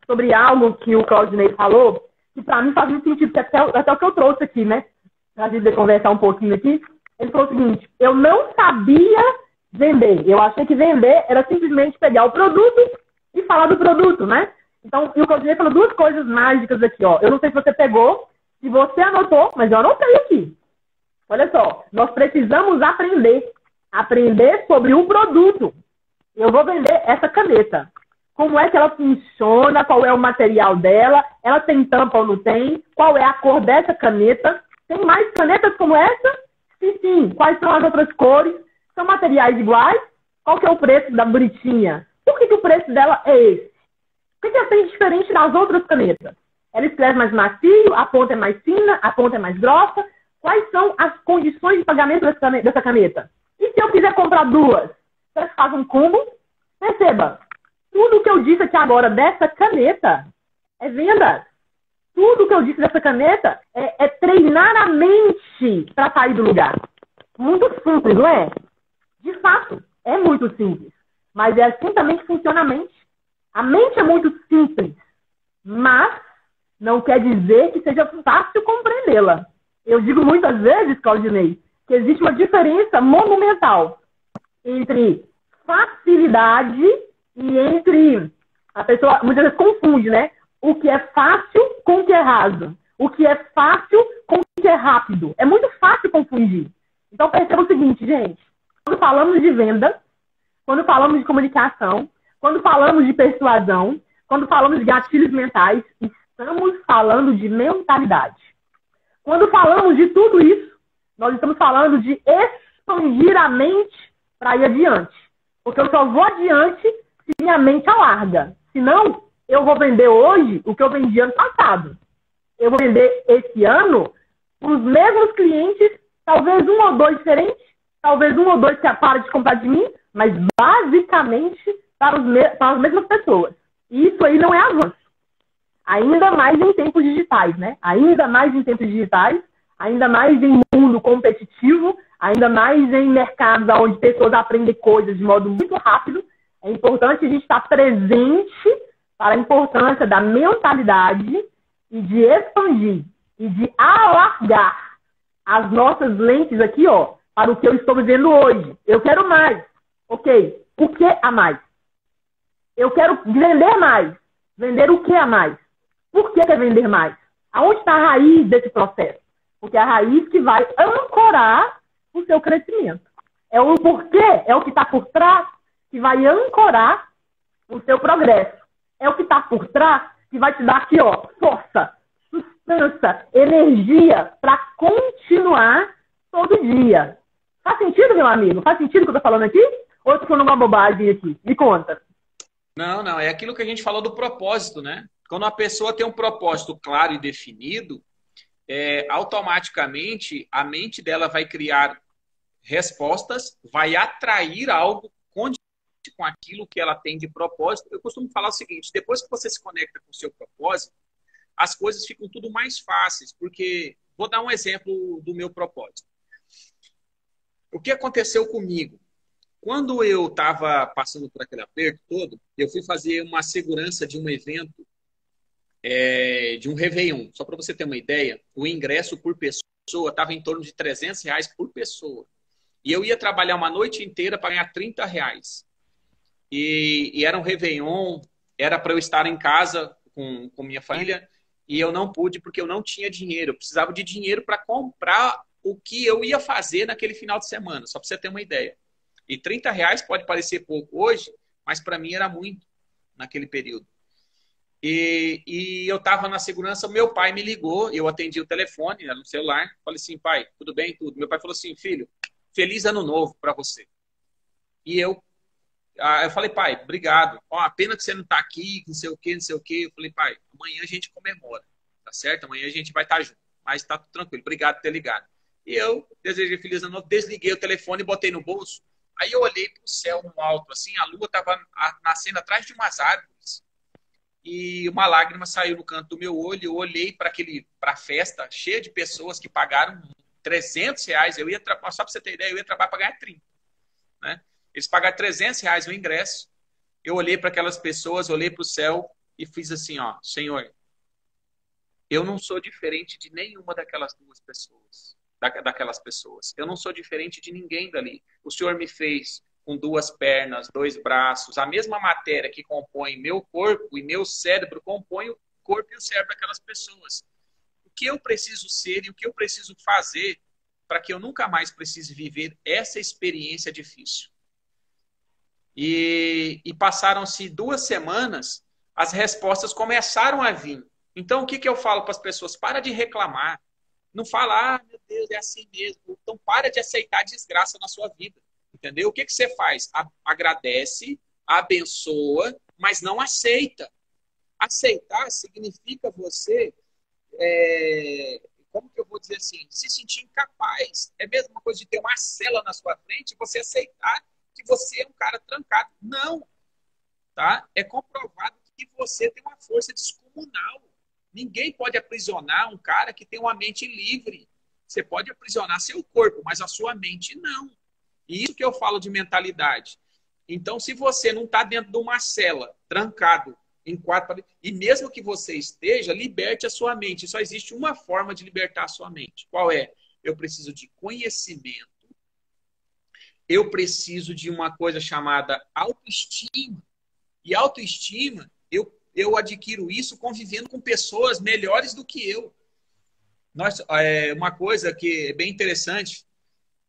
sobre algo que o Claudinei falou, que para mim faz muito sentido, que até o que eu trouxe aqui, né? Pra gente conversar um pouquinho aqui. Ele falou o seguinte: eu não sabia vender. Eu achei que vender era simplesmente pegar o produto e falar do produto, né? Então, e o Claudinei falou 2 coisas mágicas aqui, ó. Eu não sei se você pegou, se você anotou, mas eu anotei aqui. Olha só, nós precisamos aprender sobre o produto. Eu vou vender essa caneta. Como é que ela funciona, qual é o material dela, ela tem tampa ou não tem, qual é a cor dessa caneta, tem mais canetas como essa? Se sim, quais são as outras cores? São materiais iguais? Qual que é o preço da bonitinha? Por que o preço dela é esse? Por que ela tem diferente das outras canetas? Ela escreve mais macio, a ponta é mais fina, a ponta é mais grossa. Quais são as condições de pagamento dessa caneta? E se eu quiser comprar 2? Você faz um combo? Perceba, tudo que eu disse aqui agora dessa caneta é venda. Tudo que eu disse dessa caneta é treinar a mente para sair do lugar. Muito simples, não é? De fato, é muito simples. Mas é assim também que funciona a mente. A mente é muito simples, mas não quer dizer que seja fácil compreendê-la. Eu digo muitas vezes, Claudinei, que existe uma diferença monumental entre facilidade e entre... A pessoa muitas vezes confunde, né? O que é fácil com o que é raso. O que é fácil com o que é rápido. É muito fácil confundir. Então perceba o seguinte, gente. Quando falamos de venda, quando falamos de comunicação, quando falamos de persuasão, quando falamos de gatilhos mentais, estamos falando de mentalidade. Quando falamos de tudo isso, nós estamos falando de expandir a mente para ir adiante. Porque eu só vou adiante se minha mente alarga. Senão, eu vou vender hoje o que eu vendi ano passado. Eu vou vender esse ano para os mesmos clientes, talvez 1 ou 2 diferentes, talvez 1 ou 2 que param de comprar de mim, mas basicamente para as mesmas pessoas. E isso aí não é avanço. Ainda mais em tempos digitais, né? Ainda mais em tempos digitais, ainda mais em mundo competitivo, ainda mais em mercados onde pessoas aprendem coisas de modo muito rápido, é importante a gente estar presente para a importância da mentalidade e de expandir e de alargar as nossas lentes aqui, ó, para o que eu estou vivendo hoje. Eu quero mais. Ok. O que a mais? Eu quero vender mais. Vender o que a mais? Por que quer vender mais? Aonde está a raiz desse processo? Porque é a raiz que vai ancorar o seu crescimento. É o porquê, é o que está por trás que vai ancorar o seu progresso. É o que está por trás que vai te dar aqui, ó, força, sustância, energia para continuar todo dia. Faz sentido, meu amigo? Faz sentido o que eu tô falando aqui? Ou eu tô falando uma bobagem aqui? Me conta. Não, é aquilo que a gente falou do propósito, né? Quando a pessoa tem um propósito claro e definido, automaticamente a mente dela vai criar respostas, vai atrair algo com aquilo que ela tem de propósito. Eu costumo falar o seguinte, depois que você se conecta com o seu propósito, as coisas ficam tudo mais fáceis, porque, vou dar um exemplo do meu propósito. O que aconteceu comigo? Quando eu estava passando por aquele aperto todo, eu fui fazer uma segurança de um evento, de um Réveillon. Só para você ter uma ideia, o ingresso por pessoa estava em torno de R$300 por pessoa. E eu ia trabalhar uma noite inteira para ganhar R$30. E era um Réveillon, era para eu estar em casa com minha família, e eu não pude porque eu não tinha dinheiro. Eu precisava de dinheiro para comprar o que eu ia fazer naquele final de semana, só para você ter uma ideia. E R$30 pode parecer pouco hoje, mas para mim era muito naquele período. E eu estava na segurança, meu pai me ligou, eu atendi o telefone, era no celular, falei assim, pai, tudo bem, tudo. Meu pai falou assim, filho, feliz ano novo para você. E eu falei, pai, obrigado. Ó, a pena que você não está aqui, não sei o quê, não sei o quê. Eu falei, pai, amanhã a gente comemora, tá certo? Amanhã a gente vai estar junto, mas tá tudo tranquilo, obrigado por ter ligado. E eu desejei feliz ano novo, desliguei o telefone e botei no bolso. Aí eu olhei para o céu no alto, assim, a lua estava nascendo atrás de umas árvores. E uma lágrima saiu no canto do meu olho. Eu olhei para a festa cheia de pessoas que pagaram R$300. Eu ia só para você ter ideia, eu ia trabalhar para ganhar 30. Né? Eles pagaram R$300 o ingresso. Eu olhei para aquelas pessoas, olhei para o céu e fiz assim, ó, Senhor, eu não sou diferente de nenhuma daquelas duas pessoas. Daquelas pessoas. Eu não sou diferente de ninguém dali. O Senhor me fez com 2 pernas, 2 braços, a mesma matéria que compõe meu corpo e meu cérebro compõe o corpo e o cérebro daquelas pessoas. O que eu preciso ser e o que eu preciso fazer para que eu nunca mais precise viver essa experiência difícil? E passaram-se 2 semanas, as respostas começaram a vir. Então, o que eu falo para as pessoas? Para de reclamar. Não fala, meu Deus, é assim mesmo. Então, para de aceitar a desgraça na sua vida. Entendeu? O que você faz? Agradece, abençoa, mas não aceita. Aceitar significa você, como que eu vou dizer assim, se sentir incapaz. É a mesma coisa de ter uma cela na sua frente e você aceitar que você é um cara trancado. Não. Tá? É comprovado que você tem uma força descomunal. Ninguém pode aprisionar um cara que tem uma mente livre. Você pode aprisionar seu corpo, mas a sua mente não. E isso que eu falo de mentalidade. Então, se você não está dentro de uma cela, trancado, em 4 paredes, e mesmo que você esteja, liberte a sua mente. Só existe uma forma de libertar a sua mente. Qual é? Eu preciso de conhecimento. Eu preciso de uma coisa chamada autoestima. E autoestima, eu adquiro isso convivendo com pessoas melhores do que eu. Uma coisa que é bem interessante,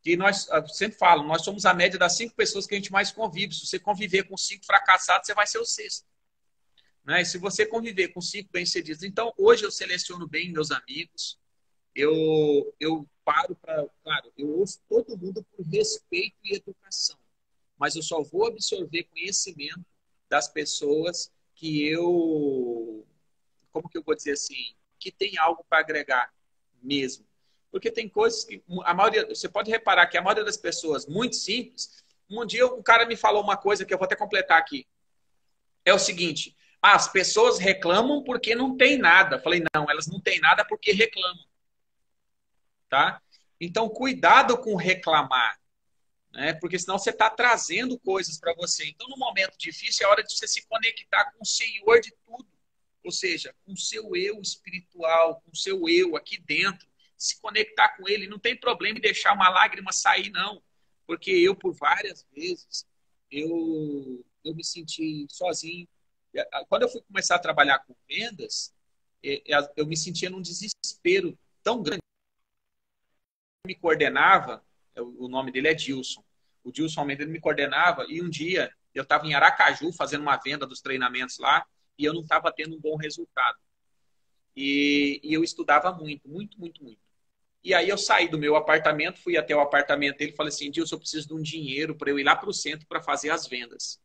que nós sempre falo, nós somos a média das 5 pessoas que a gente mais convive. Se você conviver com 5 fracassados, você vai ser o 6º. Né? E se você conviver com 5 bem-sucedidos. Então, hoje eu seleciono bem meus amigos. Eu paro para... Claro, eu ouço todo mundo por respeito e educação. Mas eu só vou absorver conhecimento das pessoas que como que eu vou dizer assim, que tem algo para agregar mesmo. Porque tem coisas que a maioria, você pode reparar que a maioria das pessoas, muito simples, um dia um cara me falou uma coisa que eu vou até completar aqui. É o seguinte, as pessoas reclamam porque não tem nada. Eu falei, não, elas não têm nada porque reclamam. Tá? Então, cuidado com reclamar, né? Porque senão você está trazendo coisas para você. Então, no momento difícil, é hora de você se conectar com o Senhor de tudo. Ou seja, com o seu eu espiritual, com o seu eu aqui dentro. Se conectar com ele. Não tem problema em deixar uma lágrima sair, não. Porque eu, por várias vezes, eu me senti sozinho. Quando eu fui começar a trabalhar com vendas, eu me sentia num desespero tão grande. Me coordenava, o nome dele é Dilson. O Dilson Almeida, ele me coordenava e um dia eu estava em Aracaju fazendo uma venda dos treinamentos lá e eu não estava tendo um bom resultado. E eu estudava muito, muito, muito, muito. E aí eu saí do meu apartamento, fui até o apartamento dele e falei assim, Dilson, eu preciso de um dinheiro para eu ir lá para o centro para fazer as vendas.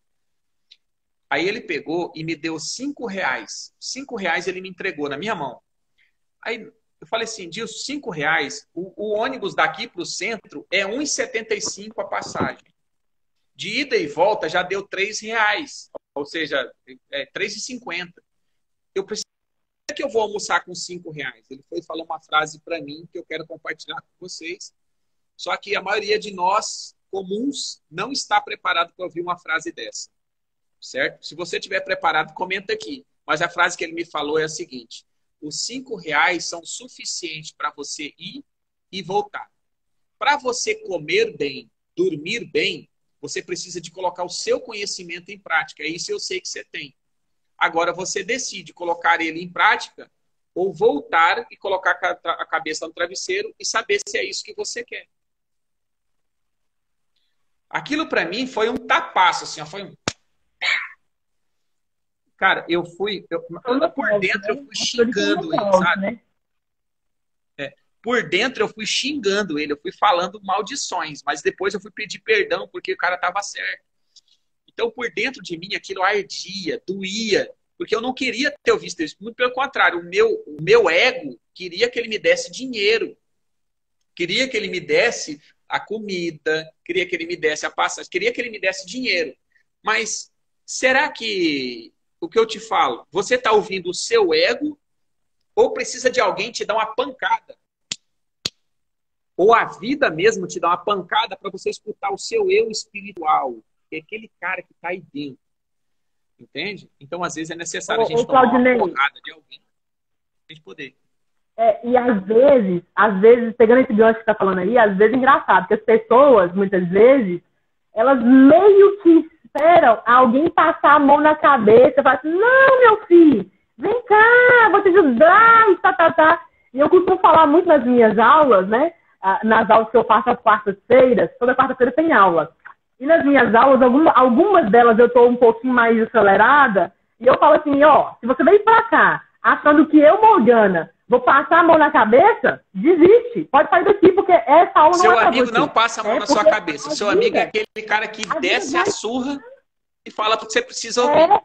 Aí ele pegou e me deu R$5. R$5 ele me entregou na minha mão. Aí eu falei assim, Dilson, R$5, o ônibus daqui para o centro é R$1,75 a passagem. De ida e volta já deu R$3, ou seja, R$3,50. Eu preciso que eu vou almoçar com R$5. Ele foi falar uma frase para mim que eu quero compartilhar com vocês. Só que a maioria de nós, comuns, não está preparado para ouvir uma frase dessa. Certo? Se você estiver preparado, comenta aqui. Mas a frase que ele me falou é a seguinte: os R$5 são suficientes para você ir e voltar. Para você comer bem, dormir bem, você precisa de colocar o seu conhecimento em prática. Isso eu sei que você tem. Agora você decide colocar ele em prática ou voltar e colocar a cabeça no travesseiro e saber se é isso que você quer. Aquilo para mim foi um tapaço, assim, foi um... Cara, por dentro eu fui xingando ele, sabe? Por dentro eu fui xingando ele, eu fui falando maldições, mas depois eu fui pedir perdão porque o cara estava certo. Então, por dentro de mim, aquilo ardia, doía, porque eu não queria ter visto isso. Muito pelo contrário, o meu ego queria que ele me desse dinheiro, queria que ele me desse a comida, queria que ele me desse a passagem, queria que ele me desse dinheiro. Mas será que, o que eu te falo, você está ouvindo o seu ego ou precisa de alguém te dar uma pancada? Ou a vida mesmo te dá uma pancada para você escutar o seu eu espiritual, que é aquele cara que está aí dentro. Entende? Então, às vezes, é necessário a gente tomar uma porrada de alguém para a gente poder. E às vezes, pegando esse gancho que você está falando aí, às vezes é engraçado, porque as pessoas, muitas vezes, elas meio que esperam alguém passar a mão na cabeça e falar assim, não, meu filho, vem cá, vou te ajudar, tá. E eu costumo falar muito nas minhas aulas, né? Nas aulas que eu faço às quartas-feiras, toda quarta-feira tem aula. E nas minhas aulas, algumas delas eu estou um pouquinho mais acelerada, e eu falo assim, ó, se você veio pra cá achando que eu, Morgana, vou passar a mão na cabeça, desiste. Pode sair daqui, porque essa aula não é pra você. Seu amigo não passa a mão na sua cabeça. Seu amigo é aquele cara que desce a surra e fala que você precisa ouvir.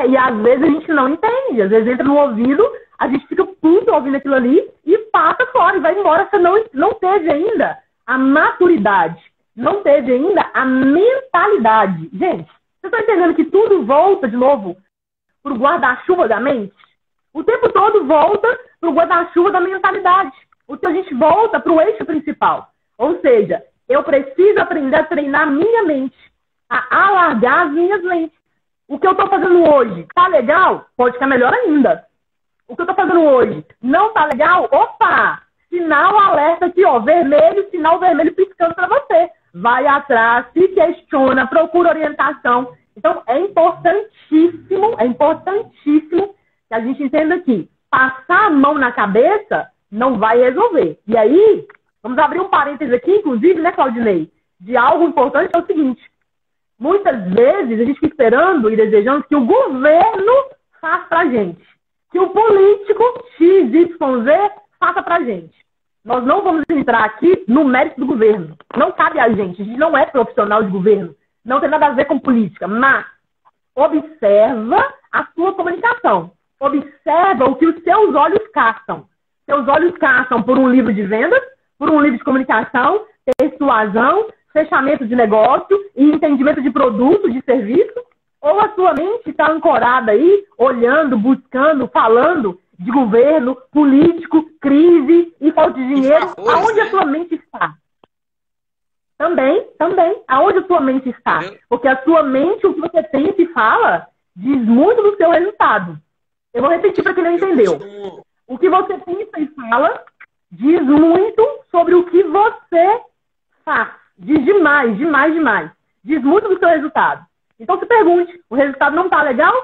E às vezes a gente não entende. Às vezes entra no ouvido, a gente fica puto ouvindo aquilo ali e passa fora e vai embora. Você não teve ainda a maturidade, não teve ainda a mentalidade. Gente, você está entendendo que tudo volta de novo pro guarda-chuva da mente? O tempo todo volta pro guarda-chuva da mentalidade. A gente volta pro eixo principal. Ou seja, eu preciso aprender a treinar minha mente, a alargar as minhas lentes. O que eu estou fazendo hoje tá legal? Pode ficar melhor ainda. O que eu estou fazendo hoje não tá legal? Opa! Sinal alerta aqui, ó, vermelho, sinal vermelho piscando para você. Vai atrás, se questiona, procura orientação. Então, é importantíssimo que a gente entenda que passar a mão na cabeça não vai resolver. E aí, vamos abrir um parênteses aqui, inclusive, né, Claudinei? De algo importante, é o seguinte. Muitas vezes a gente fica esperando e desejando que o governo faça pra gente. Que o político XYZ faça pra gente. Nós não vamos entrar aqui no mérito do governo. Não cabe a gente não é profissional de governo. Não tem nada a ver com política. Mas observa a sua comunicação. Observa o que os seus olhos caçam. Seus olhos caçam por um livro de vendas, por um livro de comunicação, persuasão, fechamento de negócio e entendimento de produto, de serviço, ou a sua mente está ancorada aí, olhando, buscando, falando de governo, político, crise e falta de dinheiro. Fatores, Aonde né? a sua mente está? Também. Aonde a sua mente está? Entendeu? Porque a sua mente, o que você pensa e fala, diz muito do seu resultado. Eu vou repetir para quem não entendeu. O que você pensa e fala diz muito sobre o que você faz. Diz demais. Diz muito do seu resultado. Então se pergunte, o resultado não tá legal?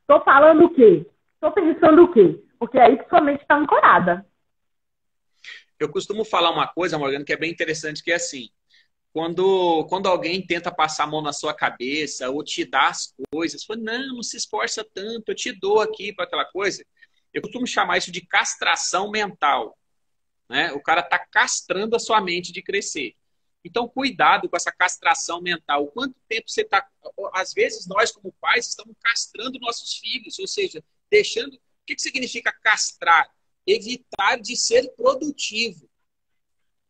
Tô falando o quê? Tô pensando o quê? Porque é aí que sua mente está ancorada. Eu costumo falar uma coisa, Morgana, que é bem interessante, que é assim, quando alguém tenta passar a mão na sua cabeça ou te dá as coisas, fala, não se esforça tanto, eu te dou aqui para aquela coisa. Eu costumo chamar isso de castração mental, né? O cara está castrando a sua mente de crescer. Então, cuidado com essa castração mental. Quanto tempo você está... Às vezes, nós, como pais, estamos castrando nossos filhos, ou seja, deixando... O que significa castrar? Evitar de ser produtivo,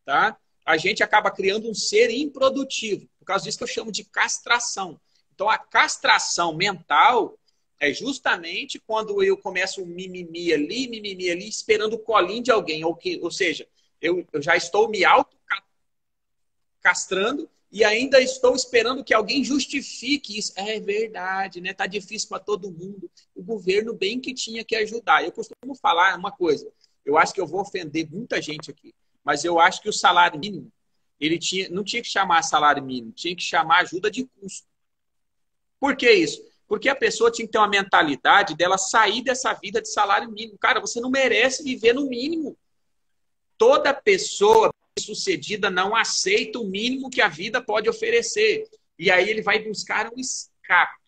tá? A gente acaba criando um ser improdutivo. Por causa disso que eu chamo de castração. Então, a castração mental é justamente quando eu começo um mimimi ali, esperando o colinho de alguém. Ou seja, eu já estou me auto-castrando e ainda estou esperando que alguém justifique isso. É verdade, né? Tá difícil para todo mundo. O governo bem que tinha que ajudar. Eu costumo falar uma coisa. Eu acho que eu vou ofender muita gente aqui. Mas eu acho que o salário mínimo, não tinha que chamar salário mínimo, tinha que chamar ajuda de custo. Por que isso? Porque a pessoa tinha que ter uma mentalidade dela sair dessa vida de salário mínimo. Cara, você não merece viver no mínimo. Toda pessoa bem-sucedida não aceita o mínimo que a vida pode oferecer. E aí ele vai buscar um escape.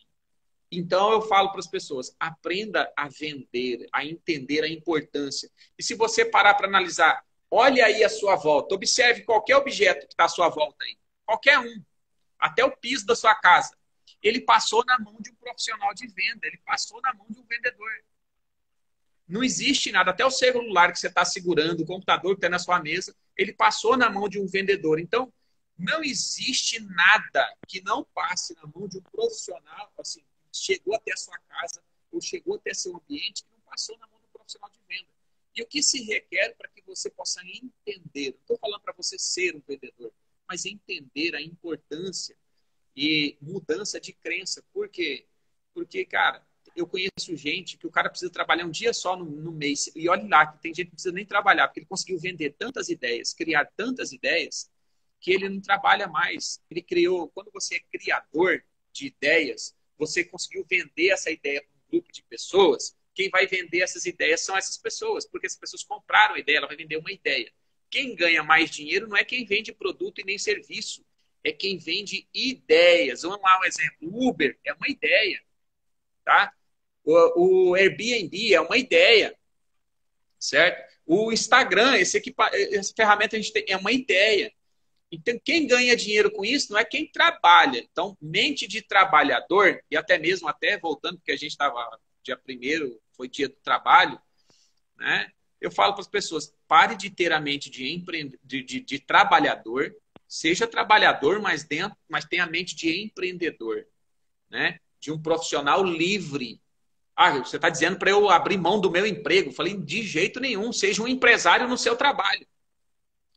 Então eu falo para as pessoas, aprenda a vender, a entender a importância. E se você parar para analisar, olhe aí a sua volta, observe qualquer objeto que está à sua volta aí. Qualquer um. Até o piso da sua casa. Ele passou na mão de um profissional de venda, ele passou na mão de um vendedor. Não existe nada, até o celular que você está segurando, o computador que está na sua mesa, ele passou na mão de um vendedor. Então, não existe nada que não passe na mão de um profissional, assim, chegou até a sua casa, ou chegou até seu ambiente, que não passou na mão de um profissional de venda. E o que se requer para que você possa entender, não estou falando para você ser um vendedor, mas entender a importância e mudança de crença. Por quê? Porque, cara, eu conheço gente que o cara precisa trabalhar um dia só no mês. E olha lá, que tem gente que não precisa nem trabalhar, porque ele conseguiu vender tantas ideias, criar tantas ideias, que ele não trabalha mais. Ele criou, quando você é criador de ideias, você conseguiu vender essa ideia para um grupo de pessoas. Quem vai vender essas ideias são essas pessoas, porque as pessoas compraram a ideia, ela vai vender uma ideia. Quem ganha mais dinheiro não é quem vende produto e nem serviço, é quem vende ideias. Vamos lá um exemplo. O Uber é uma ideia, tá? O Airbnb é uma ideia, certo? O Instagram, essa ferramenta a gente tem, é uma ideia. Então, quem ganha dinheiro com isso não é quem trabalha. Então, mente de trabalhador, e até mesmo, voltando, porque a gente estava, dia 1º, foi dia do trabalho, né? Eu falo para as pessoas, pare de ter a mente de trabalhador, seja trabalhador, mas tenha a mente de empreendedor, né? De um profissional livre. Você está dizendo para eu abrir mão do meu emprego? Eu falei, de jeito nenhum, seja um empresário no seu trabalho.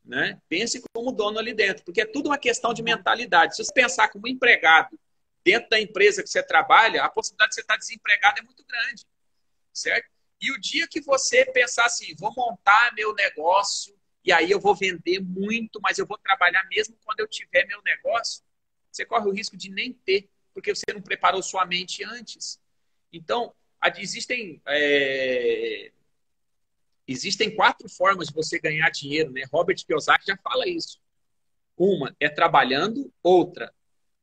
Né? Pense como dono ali dentro, porque é tudo uma questão de mentalidade. Se você pensar como empregado dentro da empresa que você trabalha, a possibilidade de você estar desempregado é muito grande, certo? E o dia que você pensar assim, vou montar meu negócio e aí eu vou vender muito, mas eu vou trabalhar mesmo quando eu tiver meu negócio, você corre o risco de nem ter, porque você não preparou sua mente antes. Então, existem 4 formas de você ganhar dinheiro, né? Robert Kiyosaki já fala isso. Uma é trabalhando, outra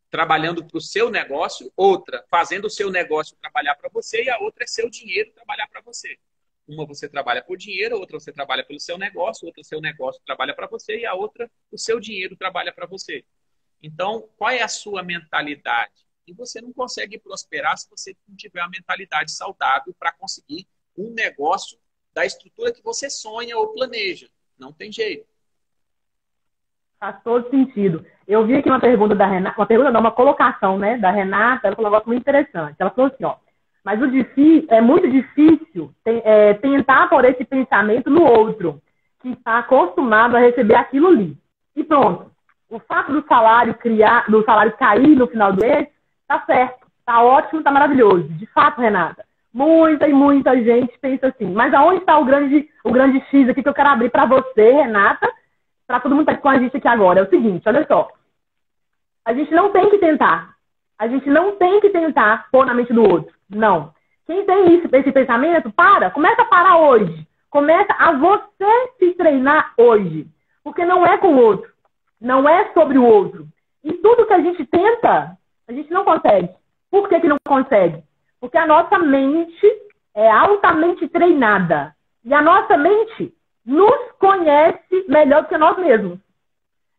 trabalhando para o seu negócio, outra fazendo o seu negócio trabalhar para você e a outra é seu dinheiro trabalhar para você. Uma você trabalha por dinheiro, outra você trabalha pelo seu negócio, outra o seu negócio trabalha para você e a outra o seu dinheiro trabalha para você. Então, qual é a sua mentalidade? E você não consegue prosperar se você não tiver uma mentalidade saudável para conseguir um negócio da estrutura que você sonha ou planeja. Não tem jeito. Faz todo sentido. Eu vi aqui uma pergunta da Renata, uma colocação, né, da Renata, ela falou um negócio muito interessante. Ela falou assim, ó, Mas é muito difícil tentar pôr esse pensamento no outro, que está acostumado a receber aquilo ali. E pronto. O fato do salário cair no final do mês, tá certo, tá ótimo, tá maravilhoso. De fato, Renata, muita e muita gente pensa assim. Mas aonde está o grande X aqui que eu quero abrir para você, Renata, para todo mundo que está com a gente aqui agora? É o seguinte, olha só. A gente não tem que tentar. A gente não tem que tentar pôr na mente do outro. Não. Quem tem esse pensamento, começa a parar hoje. Começa a você se treinar hoje. Porque não é com o outro. Não é sobre o outro. E tudo que a gente tenta, a gente não consegue. Por que não consegue? Porque a nossa mente é altamente treinada. E a nossa mente nos conhece melhor do que nós mesmos.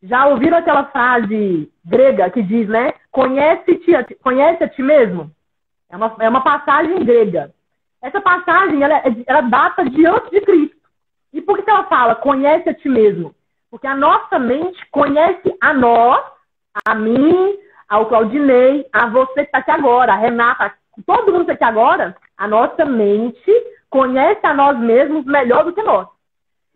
Já ouviram aquela frase grega que diz, né? Conhece a ti mesmo? É uma passagem grega. Essa passagem, ela data de antes de Cristo. E por que ela fala, conhece a ti mesmo? Porque a nossa mente conhece a nós, a mim, ao Claudinei, a você que está aqui agora, a Renata, todo mundo que está aqui agora, a nossa mente conhece a nós mesmos melhor do que nós.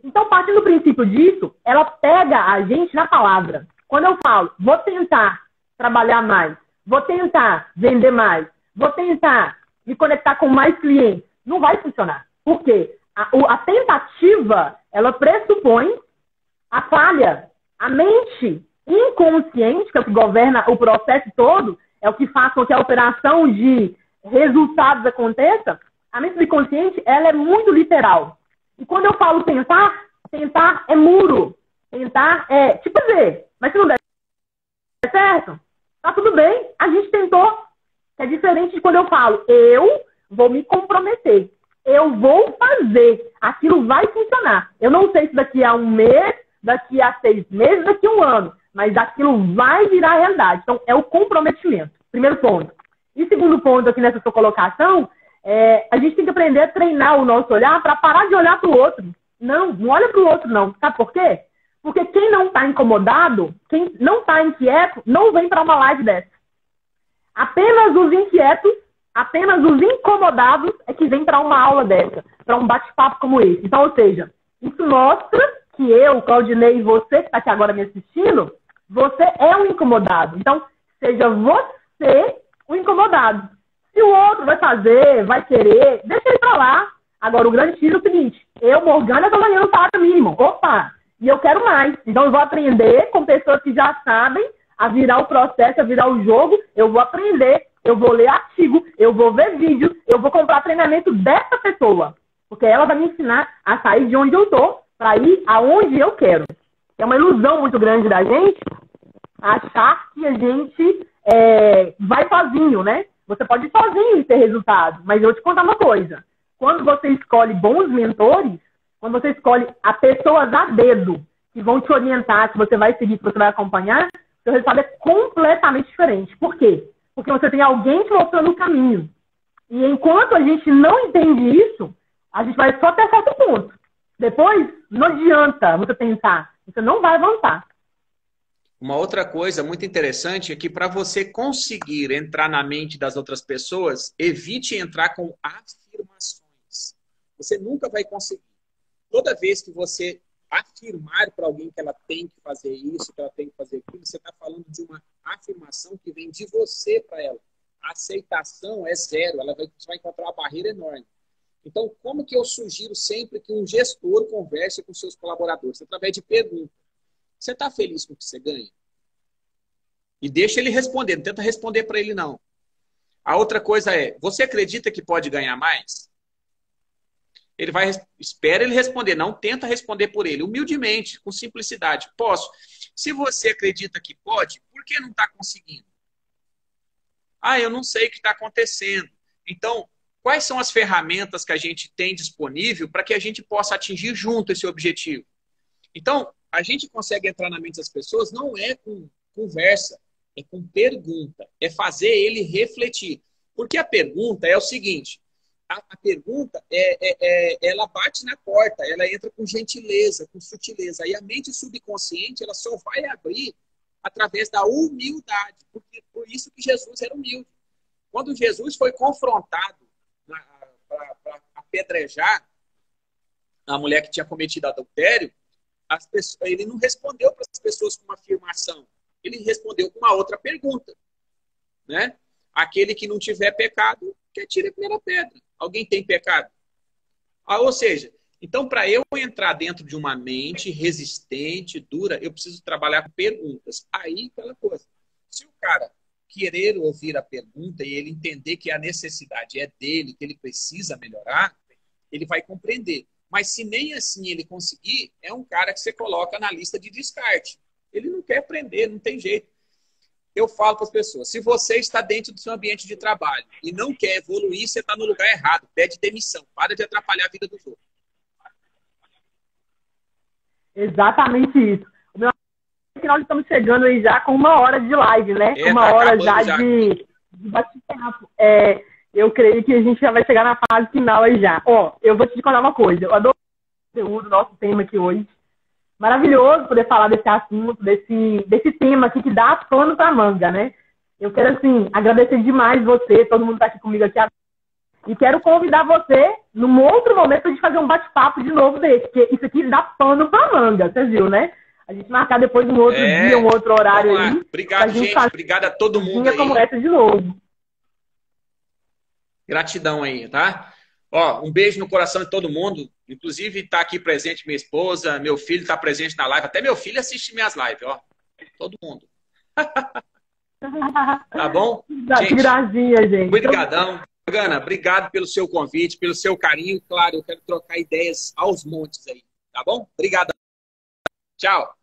Então, partindo do princípio disso, ela pega a gente na palavra. Quando eu falo, vou tentar trabalhar mais, vou tentar vender mais, vou tentar me conectar com mais clientes, não vai funcionar. Por quê? A tentativa, ela pressupõe a falha. A mente inconsciente, que é o que governa o processo todo, é o que faz com que a operação de resultados aconteça. A mente subconsciente, ela é muito literal. E quando eu falo tentar é muro. Tentar é tipo dizer, mas se não der certo, tá tudo bem, a gente tentou. É diferente de quando eu falo, eu vou me comprometer. Eu vou fazer. Aquilo vai funcionar. Eu não sei se daqui a um mês, daqui a 6 meses, daqui a um ano. Mas aquilo vai virar realidade. Então, é o comprometimento. Primeiro ponto. E segundo ponto aqui nessa sua colocação, a gente tem que aprender a treinar o nosso olhar para parar de olhar para o outro. Não olha para o outro, não. Sabe por quê? Porque quem não está incomodado, quem não está inquieto, não vem para uma live dessa. Apenas os inquietos, apenas os incomodados é que vêm para uma aula dessa, para um bate-papo como esse. Então, ou seja, isso mostra que eu, Claudinei, e você que está aqui agora me assistindo, você é um incomodado. Então, seja você o incomodado. Se o outro vai fazer, vai querer, deixa ele para lá. Agora, o grande tiro é o seguinte, eu, Morgana, estou ganhando o salário mínimo. Opa! E eu quero mais. Então, eu vou aprender com pessoas que já sabem a virar o processo, a virar o jogo. Eu vou aprender, eu vou ler artigo, eu vou ver vídeo, eu vou comprar treinamento dessa pessoa. Porque ela vai me ensinar a sair de onde eu estou para ir aonde eu quero. É uma ilusão muito grande da gente achar que a gente vai sozinho, né? Você pode ir sozinho e ter resultado. Mas eu vou te contar uma coisa. Quando você escolhe bons mentores, quando você escolhe a pessoas a dedo que vão te orientar, que você vai seguir, que você vai acompanhar, seu resultado é completamente diferente. Por quê? Porque você tem alguém te mostrando o caminho. E enquanto a gente não entende isso, a gente vai só até certo ponto. Depois, não adianta você pensar. Você não vai avançar. Uma outra coisa muito interessante é que para você conseguir entrar na mente das outras pessoas, evite entrar com afirmações. Você nunca vai conseguir. Toda vez que você afirmar para alguém que ela tem que fazer isso, que ela tem que fazer aquilo, você está falando de uma afirmação que vem de você para ela. A aceitação é zero, você vai encontrar uma barreira enorme. Então, como que eu sugiro sempre que um gestor converse com seus colaboradores? Através de pergunta. Você está feliz com o que você ganha? E deixa ele responder, não tenta responder para ele, não. A outra coisa é, você acredita que pode ganhar mais? Espera ele responder, não tenta responder por ele. Humildemente, com simplicidade. Posso. Se você acredita que pode, por que não está conseguindo? Eu não sei o que está acontecendo. Então, quais são as ferramentas que a gente tem disponível para que a gente possa atingir junto esse objetivo? Então, a gente consegue entrar na mente das pessoas não é com conversa, é com pergunta. É fazer ele refletir. Porque a pergunta é o seguinte, a pergunta, ela bate na porta, ela entra com gentileza, com sutileza. E a mente subconsciente, ela só vai abrir através da humildade. Por isso que Jesus era humilde. Quando Jesus foi confrontado apedrejar a mulher que tinha cometido adultério, ele não respondeu para as pessoas com uma afirmação. Ele respondeu com uma outra pergunta. Né? Aquele que não tiver pecado, que atire a primeira pedra. Alguém tem pecado? Ou seja, então para eu entrar dentro de uma mente resistente, dura, eu preciso trabalhar com perguntas. Aí, aquela coisa. Se o cara querer ouvir a pergunta e ele entender que a necessidade é dele, que ele precisa melhorar, ele vai compreender. Mas se nem assim ele conseguir, é um cara que você coloca na lista de descarte. Ele não quer aprender, não tem jeito. Eu falo para as pessoas, se você está dentro do seu ambiente de trabalho e não quer evoluir, você está no lugar errado. Pede demissão. Para de atrapalhar a vida dos outros. Exatamente isso. O meu que nós estamos chegando aí já com 1 hora de live, né? Uma hora já de bate-papo. Eu creio que a gente já vai chegar na fase final aí já. Eu vou te contar uma coisa. Eu adoro o conteúdo, nosso tema aqui hoje. Maravilhoso poder falar desse assunto, desse tema aqui que dá pano pra manga, né? Eu quero, assim, agradecer demais você, todo mundo tá aqui comigo aqui. E quero convidar você, num outro momento, pra gente fazer um bate-papo de novo desse, porque isso aqui dá pano pra manga, você viu, né? A gente marcar depois um outro dia, um outro horário aí. Obrigado, gente. Obrigado a todo mundo aí. Como essa de novo. Gratidão aí, tá? Um beijo no coração de todo mundo. Inclusive, tá aqui presente minha esposa, meu filho tá presente na live. Até meu filho assiste minhas lives, ó. Todo mundo. Tá bom? Que gracinha, gente. Obrigadão. Gana, obrigado pelo seu convite, pelo seu carinho. Claro, eu quero trocar ideias aos montes aí. Tá bom? Obrigado. Tchau.